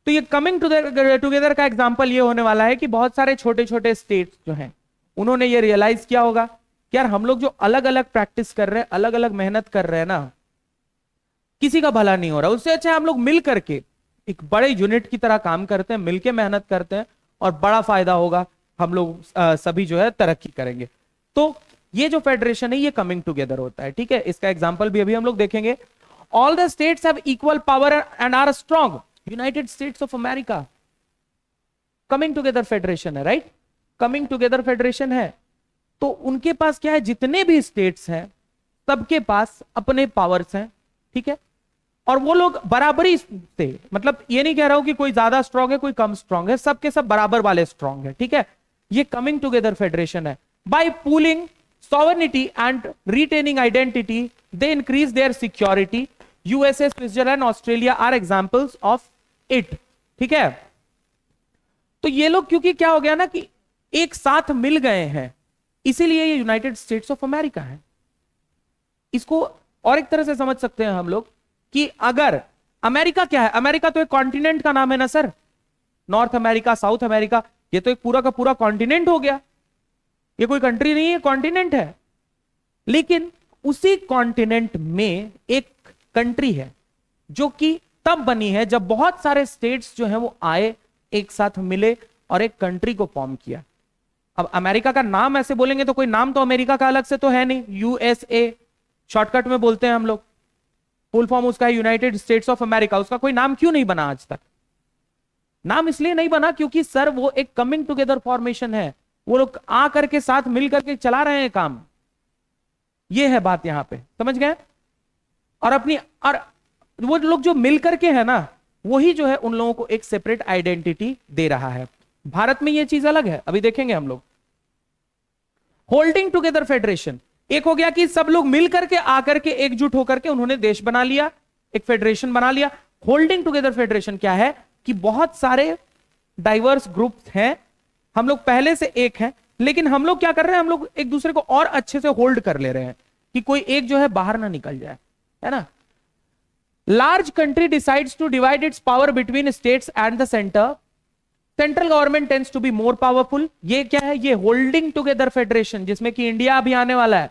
तो ये कमिंग टुगेदर का एग्जांपल ये होने वाला है कि बहुत सारे छोटे छोटे स्टेट्स जो हैं उन्होंने ये रियलाइज किया होगा कि यार हम लोग जो अलग अलग प्रैक्टिस कर रहे हैं, अलग अलग मेहनत कर रहे हैं ना, किसी का भला नहीं हो रहा। उससे अच्छा हम लोग मिल करके एक बड़े यूनिट की तरह काम करते हैं, मिलके मेहनत करते हैं और बड़ा फायदा होगा, हम लोग सभी जो है तरक्की करेंगे। तो ये जो फेडरेशन है ये कमिंग टुगेदर होता है, ठीक है। इसका एग्जांपल भी अभी हम लोग देखेंगे। All the states have equal power and are strong. United States of America coming together federation है, राइट। कमिंग टुगेदर फेडरेशन है तो उनके पास क्या है, जितने भी स्टेट्स हैं सबके पास अपने पावर्स हैं, ठीक है। और वो लोग बराबरी से, मतलब ये नहीं कह रहा हूं कि कोई ज्यादा स्ट्रांग है कोई कम स्ट्रांग है, सबके सब बराबर वाले स्ट्रांग है, ठीक है। ये कमिंग टुगेदर फेडरेशन है। By pooling sovereignty and retaining identity they increase their security. USA, Switzerland, Australia are examples of it, ठीक है। तो ये लोग क्योंकि क्या हो गया ना कि एक साथ मिल गए हैं, इसीलिए ये यूनाइटेड स्टेट्स ऑफ अमेरिका है। इसको और एक तरह से समझ सकते हैं हम लोग कि अगर अमेरिका क्या है, अमेरिका तो एक कॉन्टिनेंट का नाम है ना sir, north America, south America, ये तो एक पूरा का पूरा कॉन्टिनेंट हो गया। ये कोई कंट्री नहीं है, कॉन्टिनेंट है। लेकिन उसी कॉन्टिनेंट में एक कंट्री है जो कि तब बनी है जब बहुत सारे स्टेट्स जो हैं वो आए, एक साथ मिले और एक कंट्री को फॉर्म किया। अब अमेरिका का नाम ऐसे बोलेंगे तो कोई नाम तो अमेरिका का अलग से तो है नहीं, यूएसए शॉर्टकट में बोलते हैं हम लोग, फुल फॉर्म उसका है यूनाइटेड स्टेट्स ऑफ अमेरिका। उसका कोई नाम क्यों नहीं बना आज तक? नाम इसलिए नहीं बना क्योंकि सर वो एक कमिंग टुगेदर फॉर्मेशन है, वो लोग आ करके साथ मिल करके चला रहे हैं काम। ये है बात यहां पे, समझ गए। और अपनी और वो लोग जो मिल करके है ना, वही जो है उन लोगों को एक सेपरेट आइडेंटिटी दे रहा है। भारत में ये चीज अलग है, अभी देखेंगे हम लोग। होल्डिंग टुगेदर फेडरेशन, एक हो गया कि सब लोग मिल करके आकर के एकजुट होकर के उन्होंने देश बना लिया, एक फेडरेशन बना लिया। होल्डिंग टुगेदर फेडरेशन क्या है कि बहुत सारे डाइवर्स ग्रुप्स हैं, हम लोग पहले से एक हैं, लेकिन हम लोग क्या कर रहे हैं, हम लोग एक दूसरे को और अच्छे से होल्ड कर ले रहे हैं कि कोई एक जो है बाहर ना निकल जाए, है ना। Large country decides to divide its power between states and the centre, central government tends to be more powerful. ये क्या है, ये होल्डिंग टुगेदर फेडरेशन, जिसमें कि इंडिया अभी आने वाला है,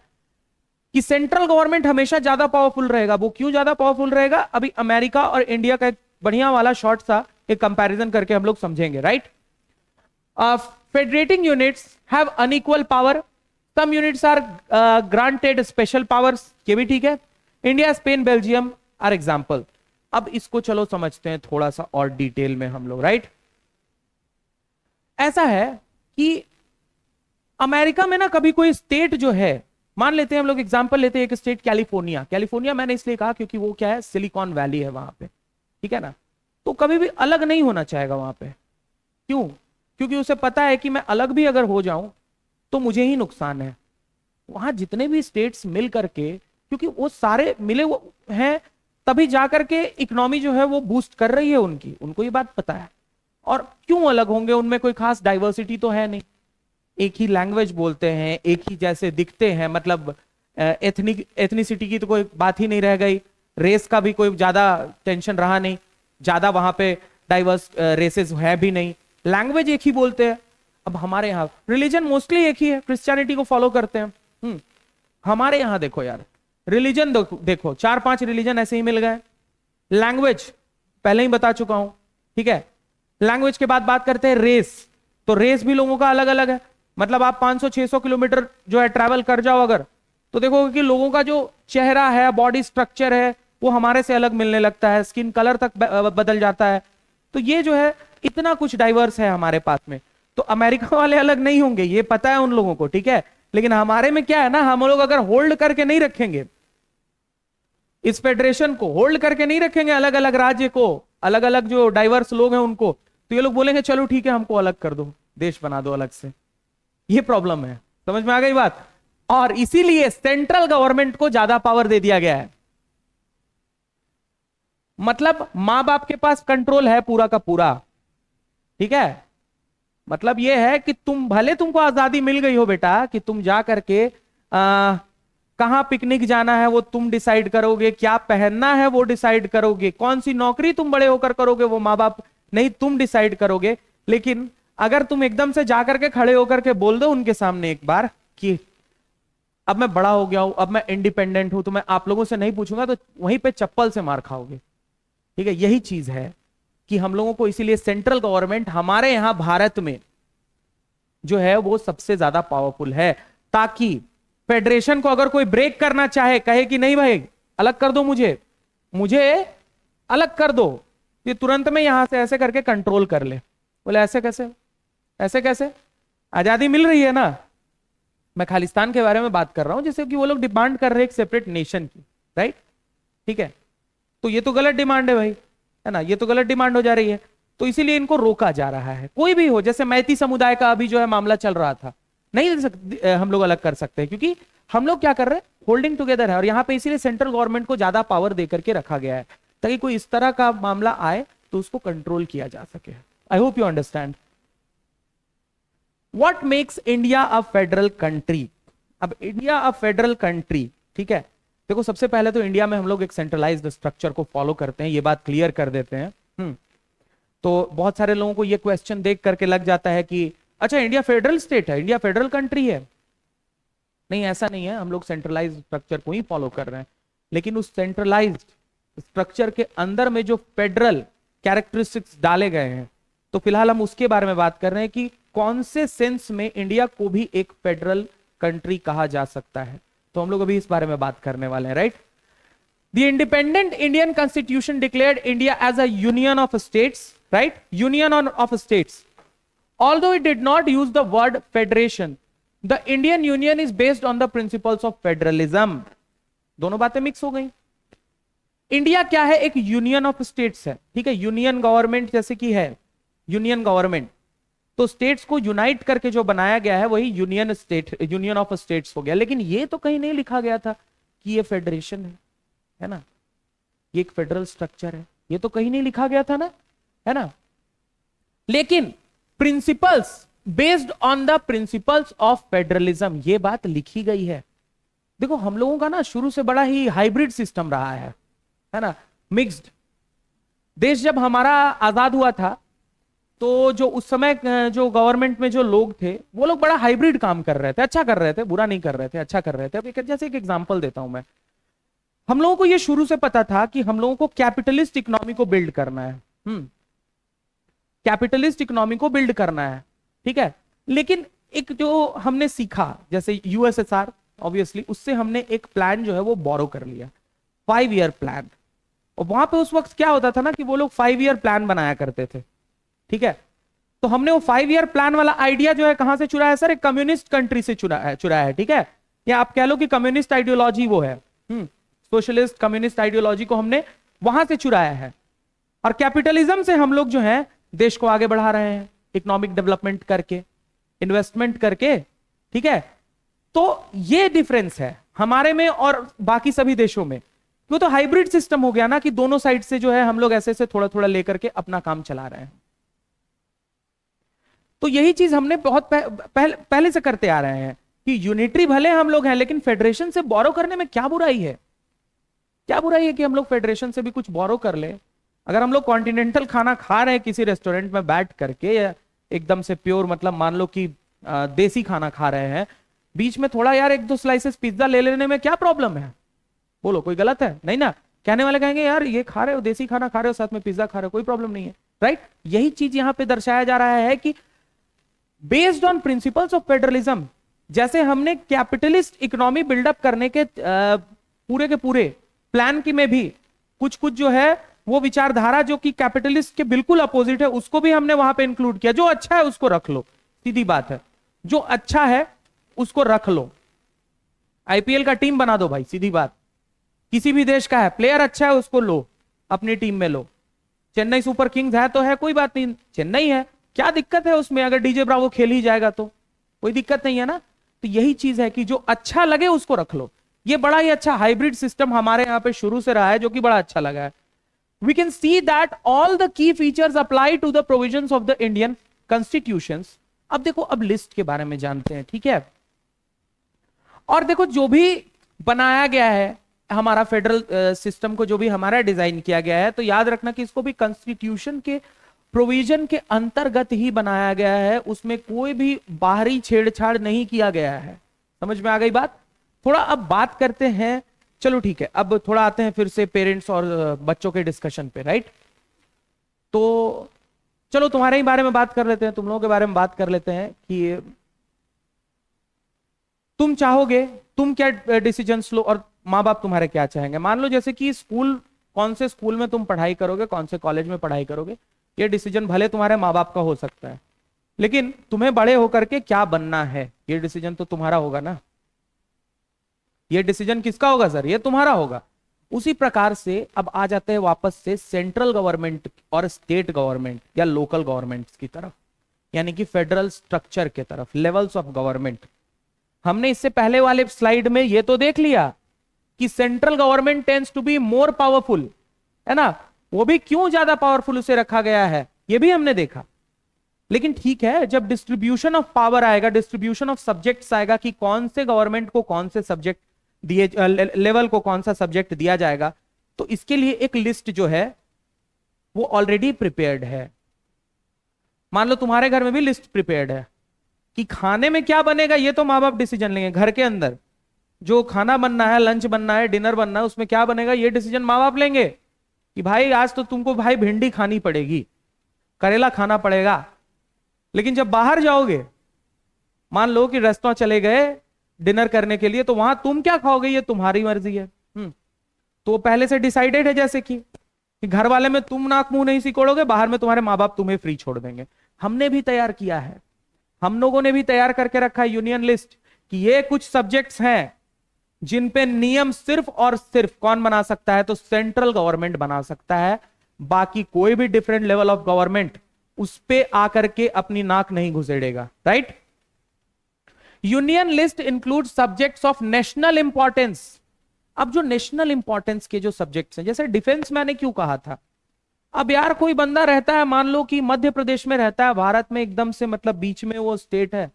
कि सेंट्रल गवर्नमेंट हमेशा ज्यादा पावरफुल रहेगा। वो क्यों ज्यादा पावरफुल रहेगा, अभी अमेरिका और इंडिया का एक बढ़िया वाला शॉर्ट सा एक कंपैरिजन करके हम लोग समझेंगे, right. Federating units have unequal power. Some units are granted special powers. ये भी ठीक है। India, Spain, Belgium are example. अब इसको चलो समझते हैं थोड़ा सा और डिटेल में हम लोग, राइट। ऐसा है कि अमेरिका में ना कभी कोई स्टेट जो है, मान लेते हैं हम लोग एग्जाम्पल लेते हैं एक स्टेट कैलिफोर्निया। कैलिफोर्निया मैंने इसलिए कहा क्योंकि वो क्या है, सिलिकॉन वैली है वहां पे, ठीक है ना। तो कभी भी अलग नहीं होना चाहेगा वहां पे। क्यों? क्योंकि उसे पता है कि मैं अलग भी अगर हो जाऊं तो मुझे ही नुकसान है। वहां जितने भी स्टेट्स मिल करके, क्योंकि वो सारे मिले वो हैं, तभी जाकर के इकोनॉमी जो है वो बूस्ट कर रही है उनकी, उनको ये बात पता है। और क्यों अलग होंगे, उनमें कोई खास डाइवर्सिटी तो है नहीं, एक ही लैंग्वेज बोलते हैं, एक ही जैसे दिखते हैं, मतलब एथनिसिटी की तो कोई बात ही नहीं रह गई, रेस का भी कोई ज्यादा टेंशन रहा नहीं, ज्यादा वहां पे डाइवर्स रेसेस है भी नहीं, लैंग्वेज एक ही बोलते हैं। अब हमारे यहाँ रिलीजन मोस्टली एक ही है, क्रिश्चियनिटी को फॉलो करते हैं। हमारे यहाँ देखो यार, रिलीजन देखो 4-5 रिलीजन ऐसे ही मिल गए। लैंग्वेज पहले ही बता चुका हूं, ठीक है। लैंग्वेज के बाद बात करते हैं रेस, तो रेस भी लोगों का अलग अलग है। मतलब आप 500-600 किलोमीटर जो है ट्रैवल कर जाओ अगर, तो देखोगे कि लोगों का जो चेहरा है, बॉडी स्ट्रक्चर है, वो हमारे से अलग मिलने लगता है, स्किन कलर तक बदल जाता है। तो ये जो है इतना कुछ डाइवर्स है हमारे पास में। तो अमेरिका वाले अलग नहीं होंगे, ये पता है उन लोगों को, ठीक है। लेकिन हमारे में क्या है ना, हम लोग अगर होल्ड करके नहीं रखेंगे, इस फेडरेशन को होल्ड करके नहीं रखेंगे, अलग अलग राज्य को, अलग अलग जो डाइवर्स लोग हैं उनको, तो ये लोग बोलेंगे चलो ठीक है हमको अलग कर दो, देश बना दो अलग से। ये प्रॉब्लम है, समझ में आ गई बात। और इसीलिए सेंट्रल गवर्नमेंट को ज्यादा पावर दे दिया गया है। मतलब मां बाप के पास कंट्रोल है पूरा का पूरा, ठीक है। मतलब यह है कि तुम भले तुमको आजादी मिल गई हो बेटा कि तुम जा करके कहां पिकनिक जाना है वो तुम डिसाइड करोगे, क्या पहनना है वो डिसाइड करोगे, कौन सी नौकरी तुम बड़े होकर करोगे वो माँ बाप नहीं तुम डिसाइड करोगे, लेकिन अगर तुम एकदम से जाकर के खड़े होकर के बोल दो उनके सामने एक बार कि अब मैं बड़ा हो गया हूं, अब मैं इंडिपेंडेंट हूं, तो मैं आप लोगों से नहीं पूछूंगा, तो वहीं पे चप्पल से मार खाओगे। ठीक है, यही चीज है कि हम लोगों को इसीलिए सेंट्रल गवर्नमेंट हमारे यहां भारत में जो है वो सबसे ज्यादा पावरफुल है, ताकि फेडरेशन को अगर कोई ब्रेक करना चाहे, कहे कि नहीं भाई अलग कर दो, मुझे मुझे अलग कर दो, ये तुरंत में यहां से ऐसे करके कंट्रोल कर ले। बोले ऐसे कैसे, ऐसे कैसे, आजादी मिल रही है ना। मैं खालिस्तान के बारे में बात कर रहा हूं, जैसे कि वो लोग डिमांड कर रहे हैं एक सेपरेट नेशन की, राइट। ठीक है, तो ये तो गलत डिमांड है भाई, है ना, ये तो गलत डिमांड हो जा रही है, तो इसीलिए इनको रोका जा रहा है। कोई भी हो, जैसे मैती समुदाय का अभी जो है मामला चल रहा था, नहीं हम लोग अलग कर सकते हैं, क्योंकि हम लोग क्या कर रहे हैं, होल्डिंग टुगेदर है, और यहां पे इसीलिए सेंट्रल गवर्नमेंट को ज्यादा पावर देकर के रखा गया है, ताकि कोई इस तरह का मामला आए तो उसको कंट्रोल किया जा सके। I hope you understand. What makes India a federal country. अब इंडिया अ फेडरल कंट्री, ठीक है, देखो सबसे पहले तो इंडिया में हम लोग एक सेंट्रलाइज्ड स्ट्रक्चर को फॉलो करते हैं, ये बात क्लियर कर देते हैं। तो बहुत सारे लोगों को ये क्वेश्चन देख करके लग जाता है कि अच्छा इंडिया फेडरल स्टेट है, इंडिया फेडरल कंट्री है। नहीं, ऐसा नहीं है, हम लोग सेंट्रलाइज्ड स्ट्रक्चर को ही फॉलो कर रहे हैं, लेकिन उस सेंट्रलाइज्ड स्ट्रक्चर के अंदर में जो फेडरल कैरेक्टरिस्टिक्स डाले गए हैं, तो फिलहाल हम उसके बारे में बात कर रहे हैं कि कौन से सेंस में इंडिया को भी एक फेडरल कंट्री कहा जा सकता है। तो हम लोग अभी इस बारे में बात करने वाले हैं, right. The independent Indian constitution declared India as a union of states, right? Union of states. Although it did not use the word federation, the Indian Union is based on the principles of federalism. दोनों बातें mix हो गई। India क्या है, एक union of states है, ठीक है, यूनियन गवर्नमेंट जैसे कि है यूनियन गवर्नमेंट, तो स्टेट्स को यूनाइट करके जो बनाया गया है वही यूनियन ऑफ स्टेट्स हो गया। लेकिन ये तो कहीं नहीं लिखा गया था कि ये फेडरेशन है ना, ये एक फेडरल स्ट्रक्चर है, ये तो कहीं नहीं लिखा गया था ना, है ना। लेकिन principles, based on the principles of federalism, ये बात लिखी गई है। देखो हम लोगों का ना शुरू से बड़ा ही हाइब्रिड सिस्टम रहा है ना, मिक्स्ड। देश जब हमारा आजाद हुआ था, तो जो उस समय जो गवर्नमेंट में जो लोग थे, वो लोग बड़ा हाइब्रिड काम कर रहे थे, अच्छा कर रहे थे, बुरा नहीं कर रहे थे, अच्छा कर रहे थे। अब जैसे एक एग्जांपल देता हूं मैं, हम लोगों को ये शुरू से पता था कि हम लोगों को कैपिटलिस्ट इकोनॉमी को बिल्ड करना है, कैपिटलिस्ट इकोनॉमी को बिल्ड करना है, ठीक है। लेकिन एक जो हमने सीखा, जैसे यूएसएसआर, ऑब्वियसली उससे हमने एक प्लान जो है वो बोरो कर लिया, 5 ईयर प्लान। और वहां पे उस वक्त क्या होता था ना कि वो लोग 5 ईयर प्लान बनाया करते थे, ठीक है। तो हमने वो 5 ईयर प्लान वाला आइडिया जो है कहां से चुराया सर, एक कम्युनिस्ट कंट्री से चुराया है, ठीक है। या आप कह लो कि कम्युनिस्ट आइडियोलॉजी वो है, सोशलिस्ट कम्युनिस्ट आइडियोलॉजी को हमने वहां से चुराया है। और कैपिटलिज्म से हम लोग जो है देश को आगे बढ़ा रहे हैं, इकोनॉमिक डेवलपमेंट करके, इन्वेस्टमेंट करके, ठीक है। तो ये डिफरेंस है हमारे में और बाकी सभी देशों में। वो तो हाइब्रिड सिस्टम हो गया ना कि दोनों साइड से जो है हम लोग ऐसे थोड़ा थोड़ा लेकर के अपना काम चला रहे हैं। तो यही चीज हमने बहुत पहले से करते आ रहे हैं कि यूनिटरी भले हम लोग हैं, लेकिन फेडरेशन से बोरो करने में क्या बुराई है, क्या बुराई है कि हम लोग फेडरेशन से भी कुछ बोरो कर ले। अगर हम लोग कॉन्टिनेंटल खाना खा रहे हैं किसी रेस्टोरेंट में बैठ करके, या एकदम से प्योर मतलब मान लो कि देसी खाना खा रहे हैं, बीच में थोड़ा यार 1-2 स्लाइसेस पिज्जा ले लेने में क्या प्रॉब्लम है, बोलो कोई गलत है? नहीं ना। कहने वाले कहेंगे यार ये खा रहे हो, देसी खाना खा रहे हो, साथ में पिज्जा खा रहे हो, कोई प्रॉब्लम नहीं है, राइट। यही चीज यहां पे दर्शाया जा रहा है कि based on principles of federalism, जैसे हमने कैपिटलिस्ट इकोनॉमी बिल्डअप करने के पूरे के पूरे प्लान की में भी कुछ कुछ जो है वो विचारधारा जो कि कैपिटलिस्ट के बिल्कुल अपोजिट है, उसको भी हमने वहां पे इंक्लूड किया। जो अच्छा है उसको रख लो, सीधी बात है, जो अच्छा है उसको रख लो। आईपीएल का टीम बना दो भाई, सीधी बात। किसी भी देश का है, प्लेयर अच्छा है उसको लो, अपनी टीम में लो। चेन्नई सुपर किंग्स है तो है, कोई बात नहीं, चेन्नई है, क्या दिक्कत है उसमें? अगर डीजे ब्रावो खेल ही जाएगा तो कोई दिक्कत नहीं है ना। तो यही चीज है कि जो अच्छा लगे उसको रख लो। ये बड़ा ही अच्छा हाइब्रिड सिस्टम हमारे यहाँ पे शुरू से रहा है, जो कि बड़ा अच्छा लगा है। We can see that all the key features apply to the provisions of the Indian constitutions. अब देखो, अब लिस्ट के बारे में जानते हैं, ठीक है। और देखो जो भी बनाया गया है हमारा फेडरल सिस्टम को, जो भी हमारा डिजाइन किया गया है, तो याद रखना कि इसको भी कॉन्स्टिट्यूशन के प्रोविजन के अंतर्गत ही बनाया गया है, उसमें कोई भी बाहरी छेड़छाड़ नहीं किया गया है। समझ में आ गई बात? थोड़ा अब बात करते हैं, चलो ठीक है, अब थोड़ा आते हैं फिर से पेरेंट्स और बच्चों के डिस्कशन पे, राइट? तो चलो तुम्हारे ही बारे में बात कर लेते हैं, तुम लोगों के बारे में बात कर लेते हैं कि तुम चाहोगे, तुम क्या डिसीजंस लो और माँ बाप तुम्हारे क्या चाहेंगे। मान लो जैसे कि स्कूल, कौन से स्कूल में तुम पढ़ाई करोगे, कौन से कॉलेज में पढ़ाई करोगे, ये डिसीजन भले तुम्हारे माँ बाप का हो सकता है, लेकिन तुम्हें बड़े होकर के क्या बनना है ये डिसीजन तो तुम्हारा होगा ना। ये डिसीजन किसका होगा सर? ये तुम्हारा होगा। उसी प्रकार से अब आ जाते हैं वापस से सेंट्रल गवर्नमेंट और स्टेट गवर्नमेंट या लोकल गवर्नमेंट्स की तरफ, यानी कि फेडरल स्ट्रक्चर के तरफ, लेवल्स ऑफ गवर्नमेंट। हमने इससे पहले वाले स्लाइड में ये तो देख लिया कि central government tends to be more powerful, है ना? वो भी क्यों ज्यादा पावरफुल उसे रखा गया है ये भी हमने देखा। लेकिन ठीक है, जब डिस्ट्रीब्यूशन ऑफ पावर आएगा, डिस्ट्रीब्यूशन ऑफ सब्जेक्ट्स आएगा कि कौन से गवर्नमेंट को कौन से सब्जेक्ट दिए, लेवल को कौन सा सब्जेक्ट दिया जाएगा, तो इसके लिए एक लिस्ट जो है वो ऑलरेडी प्रिपेयर्ड है। मान लो तुम्हारे घर में भी लिस्ट प्रिपेयर्ड है कि खाने में क्या बनेगा, ये तो माँ बाप डिसीजन लेंगे। घर के अंदर जो खाना बनना है, लंच बनना है, डिनर बनना है, उसमें क्या बनेगा ये डिसीजन माँ बाप लेंगे कि भाई आज तो तुमको भाई भिंडी खानी पड़ेगी, करेला खाना पड़ेगा। लेकिन जब बाहर जाओगे, मान लो कि रेस्टोरेंट चले गए डिनर करने के लिए, तो वहां तुम क्या खाओगे ये तुम्हारी मर्जी है। तो पहले से डिसाइडेड है, जैसे कि घर वाले में तुम नाक मुंह नहीं सिकोड़ोगे, बाहर में तुम्हारे माँ बाप तुम्हें फ्री छोड़ देंगे। हमने भी तैयार किया है, हम लोगों ने भी तैयार करके रखा है यूनियन लिस्ट कि ये कुछ सब्जेक्ट्स हैं जिन पे नियम सिर्फ और सिर्फ कौन बना सकता है, तो सेंट्रल गवर्नमेंट बना सकता है। बाकी कोई भी डिफरेंट लेवल ऑफ गवर्नमेंट उस पे आकर के अपनी नाक नहीं घुसेड़ेगा, right? Union list include subjects of national importance. अब जो नेशनल इंपॉर्टेंस के जो सब्जेक्ट्स हैं, जैसे डिफेंस मैंने क्यों कहा था, अब यार कोई बंदा रहता है, मान लो कि मध्य प्रदेश में रहता है, भारत में एकदम से मतलब बीच में वो स्टेट है,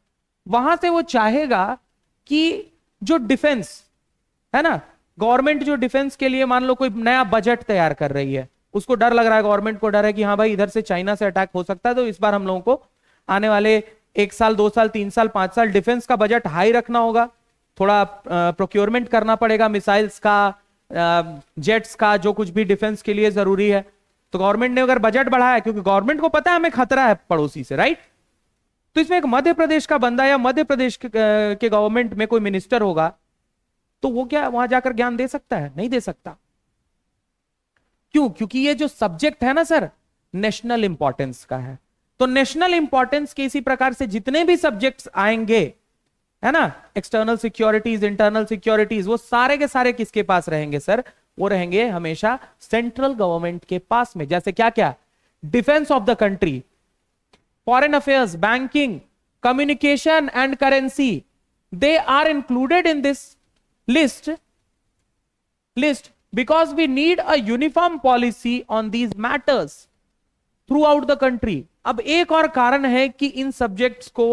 वहां से वो चाहेगा कि जो डिफेंस है ना, गवर्नमेंट जो डिफेंस के लिए मान लो कोई नया बजट तैयार कर रही है, उसको डर लग रहा है, गवर्नमेंट को डर है कि हाँ भाई इधर से चाइना से अटैक हो सकता है, तो इस बार हम लोगों को आने वाले 1 साल 2 साल 3 साल 5 साल डिफेंस का बजट हाई रखना होगा, थोड़ा प्रोक्योरमेंट करना पड़ेगा, मिसाइल्स का, जेट्स का, जो कुछ भी डिफेंस के लिए जरूरी है। तो गवर्नमेंट ने अगर बजट बढ़ाया, क्योंकि गवर्नमेंट को पता है हमें खतरा है पड़ोसी से, राइट? तो इसमें एक मध्य प्रदेश का बंदा या मध्य प्रदेश के गवर्नमेंट में कोई मिनिस्टर होगा, तो वो क्या वहां जाकर ज्ञान दे सकता है? नहीं दे सकता। क्यों? क्योंकि ये जो सब्जेक्ट है ना सर, नेशनल इंपॉर्टेंस का है। तो नेशनल इंपॉर्टेंस के इसी प्रकार से जितने भी सब्जेक्ट्स आएंगे, है ना, एक्सटर्नल सिक्योरिटीज, इंटरनल सिक्योरिटीज, वो सारे के सारे किसके पास रहेंगे सर? वो रहेंगे हमेशा सेंट्रल गवर्नमेंट के पास में। जैसे क्या क्या? Defence of the country, foreign affairs, banking, communication and currency, they are included in this list because we need a uniform policy on these matters throughout the country। अब एक और कारण है कि इन सब्जेक्ट्स को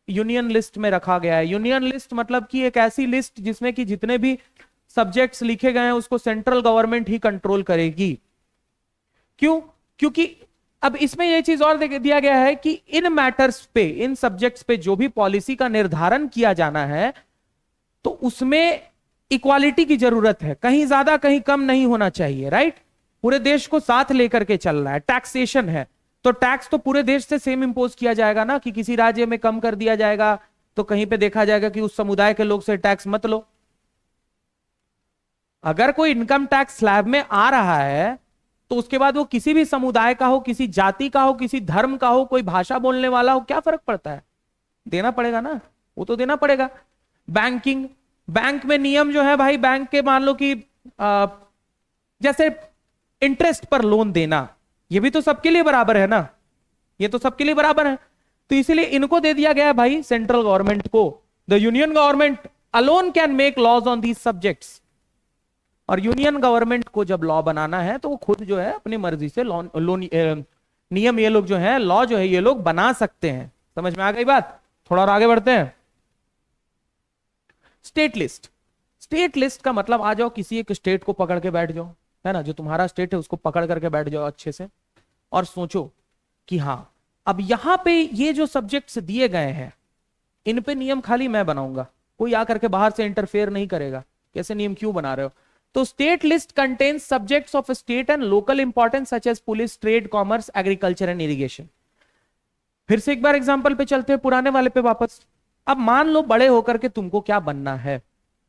यूनियन लिस्ट में रखा गया है। यूनियन लिस्ट मतलब कि एक ऐसी लिस्ट जिसमें कि जितने भी सब्जेक्ट्स लिखे गए हैं उसको सेंट्रल गवर्नमेंट ही कंट्रोल करेगी। क्यों? क्योंकि अब इसमें यह चीज और दिया गया है कि इन मैटर्स पे, इन सब्जेक्ट्स पे जो भी पॉलिसी का निर्धारण किया जाना है, तो उसमें इक्वालिटी की जरूरत है, कहीं ज्यादा कहीं कम नहीं होना चाहिए, राइट? पूरे देश को साथ लेकर के चल रहा है। टैक्सेशन है तो टैक्स तो पूरे देश से सेम इंपोज किया जाएगा ना, कि किसी राज्य में कम कर दिया जाएगा तो कहीं पे देखा जाएगा कि उस समुदाय के लोग से टैक्स मत लो। अगर कोई इनकम टैक्स स्लैब में आ रहा है तो उसके बाद वो किसी भी समुदाय का हो, किसी जाति का हो, किसी धर्म का हो, कोई भाषा बोलने वाला हो, क्या फर्क पड़ता है? देना पड़ेगा ना, वो तो देना पड़ेगा। बैंकिंग, बैंक में नियम जो है भाई, बैंक के मान लो कि जैसे इंटरेस्ट पर लोन देना, ये भी तो सबके लिए बराबर है ना, ये तो सबके लिए बराबर है। तो इसीलिए इनको दे दिया गया है भाई सेंट्रल गवर्नमेंट को। The union government alone can make laws on these subjects. और यूनियन गवर्नमेंट को जब लॉ बनाना है तो वो खुद जो है अपनी मर्जी से नियम ये लोग जो है, लॉ जो है ये लोग बना सकते हैं। समझ में आ गई बात? थोड़ा और आगे बढ़ते हैं। State list. स्टेट लिस्ट का मतलब, आ जाओ किसी एक स्टेट को पकड़ के बैठ जाओ, है ना, जो तुम्हारा स्टेट है उसको पकड़ करके बैठ जाओ अच्छे से और सोचो कि हाँ अब यहां पे ये जो सब्जेक्ट्स दिए गए हैं इन पे नियम खाली मैं बनाऊंगा, कोई आकर के बाहर से इंटरफेयर नहीं करेगा। कैसे नियम क्यों बना रहे हो? तो state list contains subjects of state and local importance such as police, trade, commerce, agriculture and irrigation. फिर से एक बार एग्जांपल पे चलते हैं, पुराने वाले पे वापस। अब मान लो बड़े होकर के तुमको क्या बनना है,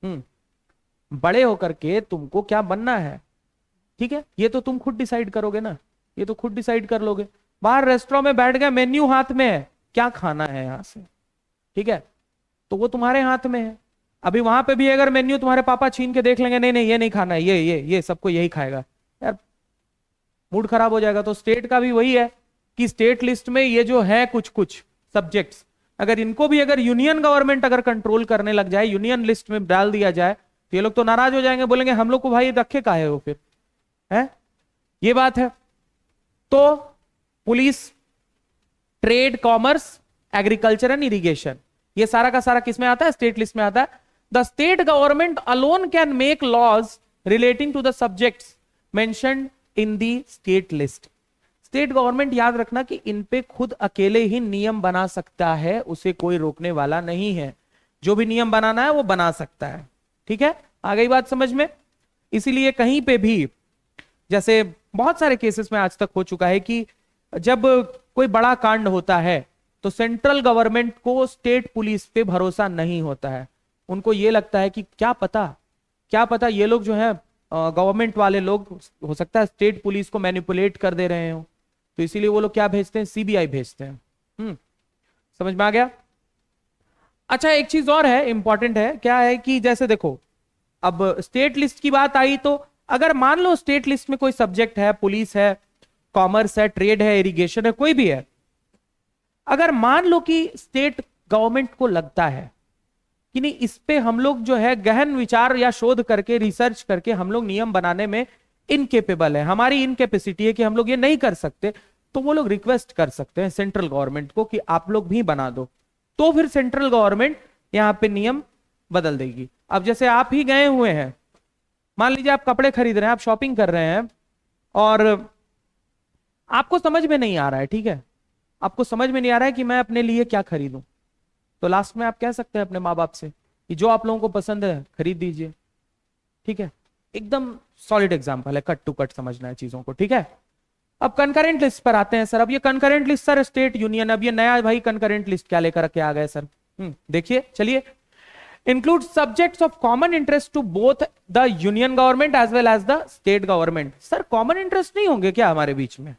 बड़े होकर के तुमको क्या बनना है, ठीक है, ये तो तुम खुद डिसाइड करोगे ना, ये तो खुद डिसाइड कर लोगे। बाहर रेस्टोरेंट में बैठ गए, मेन्यू हाथ में है, क्या खाना है यहां से, ठीक है, तो वो तुम्हारे हाथ में है। अभी वहां पे भी अगर मेन्यू तुम्हारे पापा छीन के देख लेंगे, नहीं नहीं ये नहीं खाना है, ये सबको यही खाएगा, यार मूड खराब हो जाएगा। तो स्टेट का भी वही है कि स्टेट लिस्ट में ये जो है कुछ कुछ सब्जेक्ट्स, अगर इनको भी अगर यूनियन गवर्नमेंट अगर कंट्रोल करने लग जाए, यूनियन लिस्ट में डाल दिया जाए, तो ये लोग तो नाराज हो जाएंगे, बोलेंगे हम लोग को भाई रखे काहे हो फिर, है ये बात है। तो police, trade, commerce, agriculture and irrigation, ये सारा का सारा किस में आता है? स्टेट लिस्ट में आता है। The state government alone can make laws relating to the subjects mentioned in the state list. State government, याद रखना कि इन पे खुद अकेले ही नियम बना सकता है, उसे कोई रोकने वाला नहीं है, जो भी नियम बनाना है वो बना सकता है, ठीक है, आ गई बात समझ में। इसीलिए कहीं पे भी, जैसे बहुत सारे केसेस में आज तक हो चुका है कि जब कोई बड़ा कांड होता है तो सेंट्रल गवर्नमेंट को स्टेट पुलिस पे भरोसा नहीं होता है। उनको ये लगता है कि क्या पता ये लोग जो है गवर्नमेंट वाले लोग, हो सकता है स्टेट पुलिस को मैनिपुलेट कर दे रहे हो, तो इसीलिए वो लोग क्या भेजते हैं? सीबीआई भेजते हैं। समझ में आ गया? अच्छा एक चीज और है, इंपॉर्टेंट है, क्या है कि जैसे देखो अब स्टेट लिस्ट की बात आई, तो अगर मान लो स्टेट लिस्ट में कोई सब्जेक्ट है, पुलिस है, कॉमर्स है, ट्रेड है, इरिगेशन है, कोई भी है, अगर मान लो कि स्टेट गवर्नमेंट को लगता है कि नहीं इस पे हम लोग जो है गहन विचार या शोध करके, रिसर्च करके हम लोग नियम बनाने में इनकेपेबल है, हमारी इनकेपेसिटी है कि हम लोग ये नहीं कर सकते, तो वो लोग रिक्वेस्ट कर सकते हैं सेंट्रल गवर्नमेंट को कि आप लोग भी बना दो, तो फिर सेंट्रल गवर्नमेंट यहां पे नियम बदल देगी। अब जैसे आप ही गए हुए हैं, मान लीजिए आप कपड़े खरीद रहे हैं, आप शॉपिंग कर रहे हैं और आपको समझ में नहीं आ रहा है, ठीक है, आपको समझ में नहीं आ रहा है कि मैं अपने लिए क्या खरीदूं, तो लास्ट में आप कह सकते हैं अपने माँ बाप से कि जो आप लोगों को पसंद है खरीद दीजिए, ठीक है, एकदम सॉलिड एग्जांपल है, कट टू कट समझना है चीजों को, ठीक है। अब कंकरेंट लिस्ट पर आते हैं सर। अब ये concurrent list sir state union, अब ये नया भाई कंकरेंट लिस्ट क्या लेकर के आ गए सर? देखिए चलिए, include subjects of common interest to both the union government as well as the state government. Sir common interest नहीं होंगे क्या हमारे बीच में?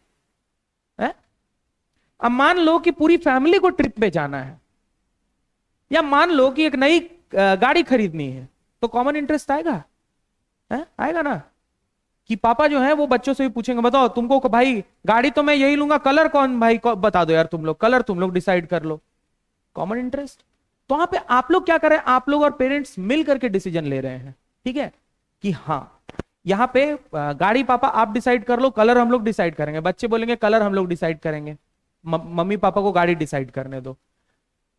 है? अब मान लो कि पूरी फैमिली को ट्रिप पे जाना है, या मान लो कि एक नई गाड़ी खरीदनी है, तो कॉमन इंटरेस्ट आएगा? आएगा ना, कि पापा जो है वो बच्चों से भी पूछेंगे, बताओ तुमको भाई गाड़ी तो मैं यही लूंगा, कलर कौन भाई बता दो यार, तुम लोग कलर तुम लोग डिसाइड कर लो, कॉमन इंटरेस्ट। तो वहां पे आप लोग क्या कर रहे हैं? आप लोग और पेरेंट्स मिल करके डिसीजन ले रहे हैं, ठीक है, कि हाँ यहाँ पे गाड़ी पापा आप डिसाइड कर लो, कलर हम लोग डिसाइड करेंगे, बच्चे बोलेंगे कलर हम लोग डिसाइड करेंगे, मम्मी पापा को गाड़ी डिसाइड करने दो।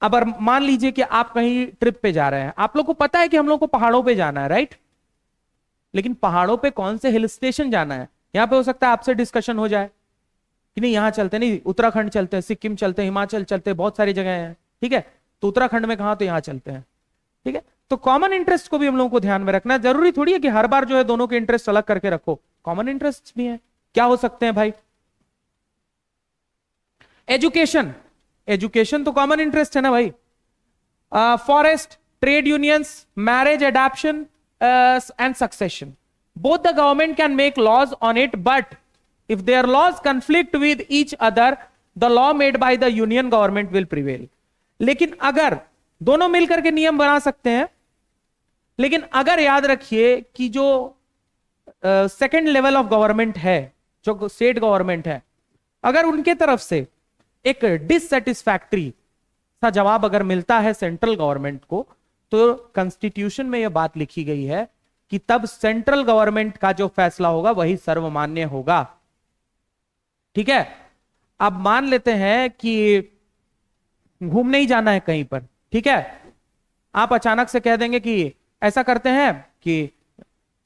अब मान लीजिए कि आप कहीं ट्रिप पे जा रहे हैं, आप लोग को पता है कि हम लोग को पहाड़ों पे जाना है, राइट, लेकिन पहाड़ों पे कौन से हिल स्टेशन जाना है, यहां पे हो सकता है आपसे डिस्कशन हो जाए कि नहीं यहां चलते, नहीं उत्तराखंड चलते हैं, सिक्किम चलते हैं, हिमाचल चलते हैं, बहुत सारी जगह हैं, ठीक है, तो उत्तराखंड में कहा, तो यहां चलते हैं, ठीक है। तो कॉमन इंटरेस्ट को भी हम लोगों को ध्यान में रखना है, जरूरी थोड़ी है कि हर बार जो है दोनों के इंटरेस्ट अलग करके रखो, कॉमन इंटरेस्ट भी है, क्या हो सकते हैं भाई? एजुकेशन, एजुकेशन तो कॉमन इंटरेस्ट है ना भाई। Forest, trade unions, marriage, adoption and succession, both the government can make laws on it, but if their laws conflict with each other, the law made by the union government will prevail। लेकिन अगर दोनों मिलकर के नियम बना सकते हैं, लेकिन अगर याद रखिए कि जो सेकेंड लेवल ऑफ गवर्नमेंट है, जो स्टेट गवर्नमेंट है, अगर उनके तरफ से एक डिससेटिस्फैक्ट्री सा जवाब अगर मिलता है सेंट्रल गवर्नमेंट को, तो कॉन्स्टिट्यूशन में यह बात लिखी गई है कि तब सेंट्रल गवर्नमेंट का जो फैसला होगा वही सर्वमान्य होगा, ठीक है। अब मान लेते हैं कि घूमने ही जाना है कहीं पर, ठीक है, आप अचानक से कह देंगे कि ऐसा करते हैं कि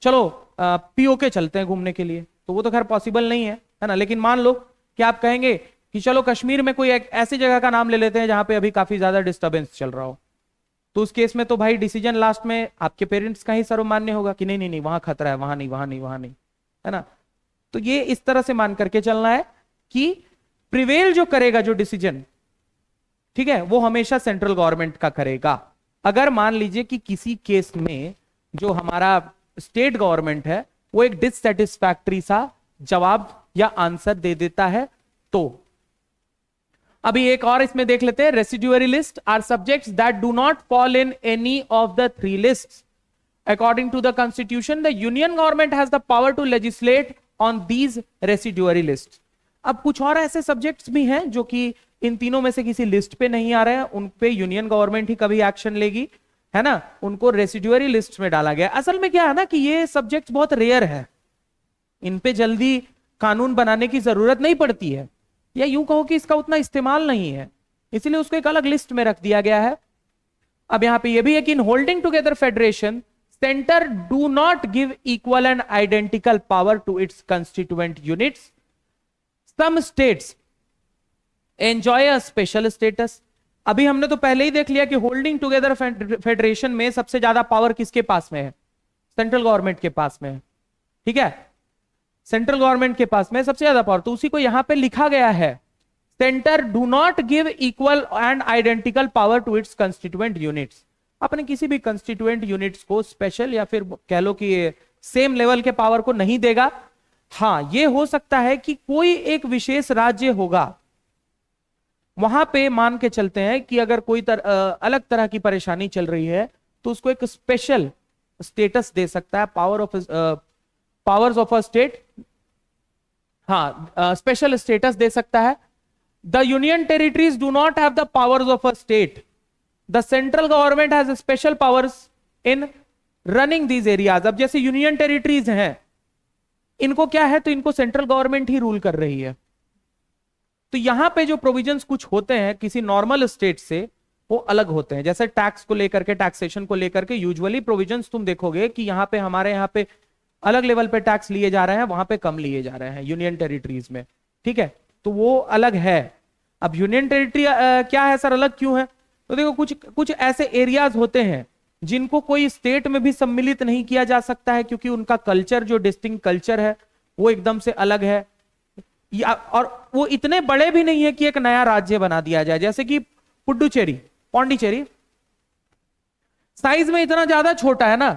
चलो पीओके चलते हैं घूमने के लिए, तो वो तो खैर पॉसिबल नहीं है, है ना, लेकिन मान लो कि आप कहेंगे कि चलो कश्मीर में कोई एक ऐसी जगह का नाम ले लेते हैं जहां पे अभी काफी ज्यादा डिस्टरबेंस चल रहा हो, तो उस केस में तो भाई डिसीजन लास्ट में आपके पेरेंट्स का ही सर्वमान्य होगा कि नहीं नहीं नहीं वहां खतरा है, वहां नहीं वहां नहीं वहां नहीं, है ना। तो ये इस तरह से मान करके चलना है कि प्रिवेल जो करेगा जो डिसीजन, ठीक है, वो हमेशा सेंट्रल गवर्नमेंट का करेगा। अगर मान लीजिए कि किसी केस में जो हमारा स्टेट गवर्नमेंट है वो एक डिससेटिस्फैक्टरी सा जवाब या आंसर दे देता है, तो अभी एक और इसमें देख लेते हैं। Residuary list are subjects that do not fall in any of the three lists according to the constitution, the union government has the power to legislate on these residuary list. अब कुछ और ऐसे सब्जेक्ट्स भी हैं जो कि इन तीनों में से किसी लिस्ट पे नहीं आ रहे हैं, उन पे यूनियन गवर्नमेंट ही कभी एक्शन लेगी, है ना, उनको रेसिड्यूअरी लिस्ट में डाला गया। असल में क्या है ना कि ये सब्जेक्ट बहुत रेयर है, इन पे जल्दी कानून बनाने की जरूरत नहीं पड़ती है, या यूं कहो कि इसका उतना इस्तेमाल नहीं है, इसीलिए उसको एक अलग लिस्ट में रख दिया गया है। अब यहां पे ये भी है कि in holding together federation centre do not give equal and identical power to its constituent units, some states enjoy a special status. अभी हमने तो पहले ही देख लिया कि होल्डिंग टुगेदर फेडरेशन में सबसे ज्यादा पावर किसके पास में है, सेंट्रल गवर्नमेंट के पास में है, ठीक है, सेंट्रल गवर्नमेंट के पास में सबसे ज्यादा पावर, तो उसी को यहां पे लिखा गया है, centre do not give equal and identical power to its constituent units. अपने किसी भी कंस्टिट्यूएंट यूनिट्स को स्पेशल या फिर कह लो कि सेम लेवल के पावर को नहीं देगा। हाँ, ये हो सकता है कि कोई एक विशेष राज्य होगा, वहां पे मान के चलते हैं कि अगर कोई अलग तरह की परेशानी चल रही है तो उसको एक स्पेशल स्टेटस दे सकता है, पावर्स ऑफ अ स्टेट, हाँ, स्पेशल स्टेटस दे सकता है। The union territories do not have the powers of a state, the central government has special powers in running these areas. अब जैसे यूनियन टेरिटरीज हैं, इनको क्या है, तो इनको सेंट्रल गवर्नमेंट ही रूल कर रही है, तो यहां पे जो प्रोविजंस कुछ होते हैं किसी नॉर्मल स्टेट से वो अलग होते हैं। जैसे टैक्स को लेकर के, टैक्सेशन को लेकर के यूजुअली प्रोविजंस तुम देखोगे कि यहां पे हमारे यहां पे अलग लेवल पे टैक्स लिए जा रहे हैं, वहां पे कम लिए जा रहे हैं यूनियन टेरिटरीज में, ठीक है, तो वो अलग है। अब यूनियन टेरिटरी क्या है सर, अलग क्यों है, तो देखो कुछ कुछ ऐसे एरियाज होते हैं जिनको कोई स्टेट में भी सम्मिलित नहीं किया जा सकता है, क्योंकि उनका कल्चर जो डिस्टिंक्ट कल्चर है वो एकदम से अलग है, और वो इतने बड़े भी नहीं है कि एक नया राज्य बना दिया जाए। जैसे कि पुडुचेरी, पौंडीचेरी साइज में इतना ज्यादा छोटा है ना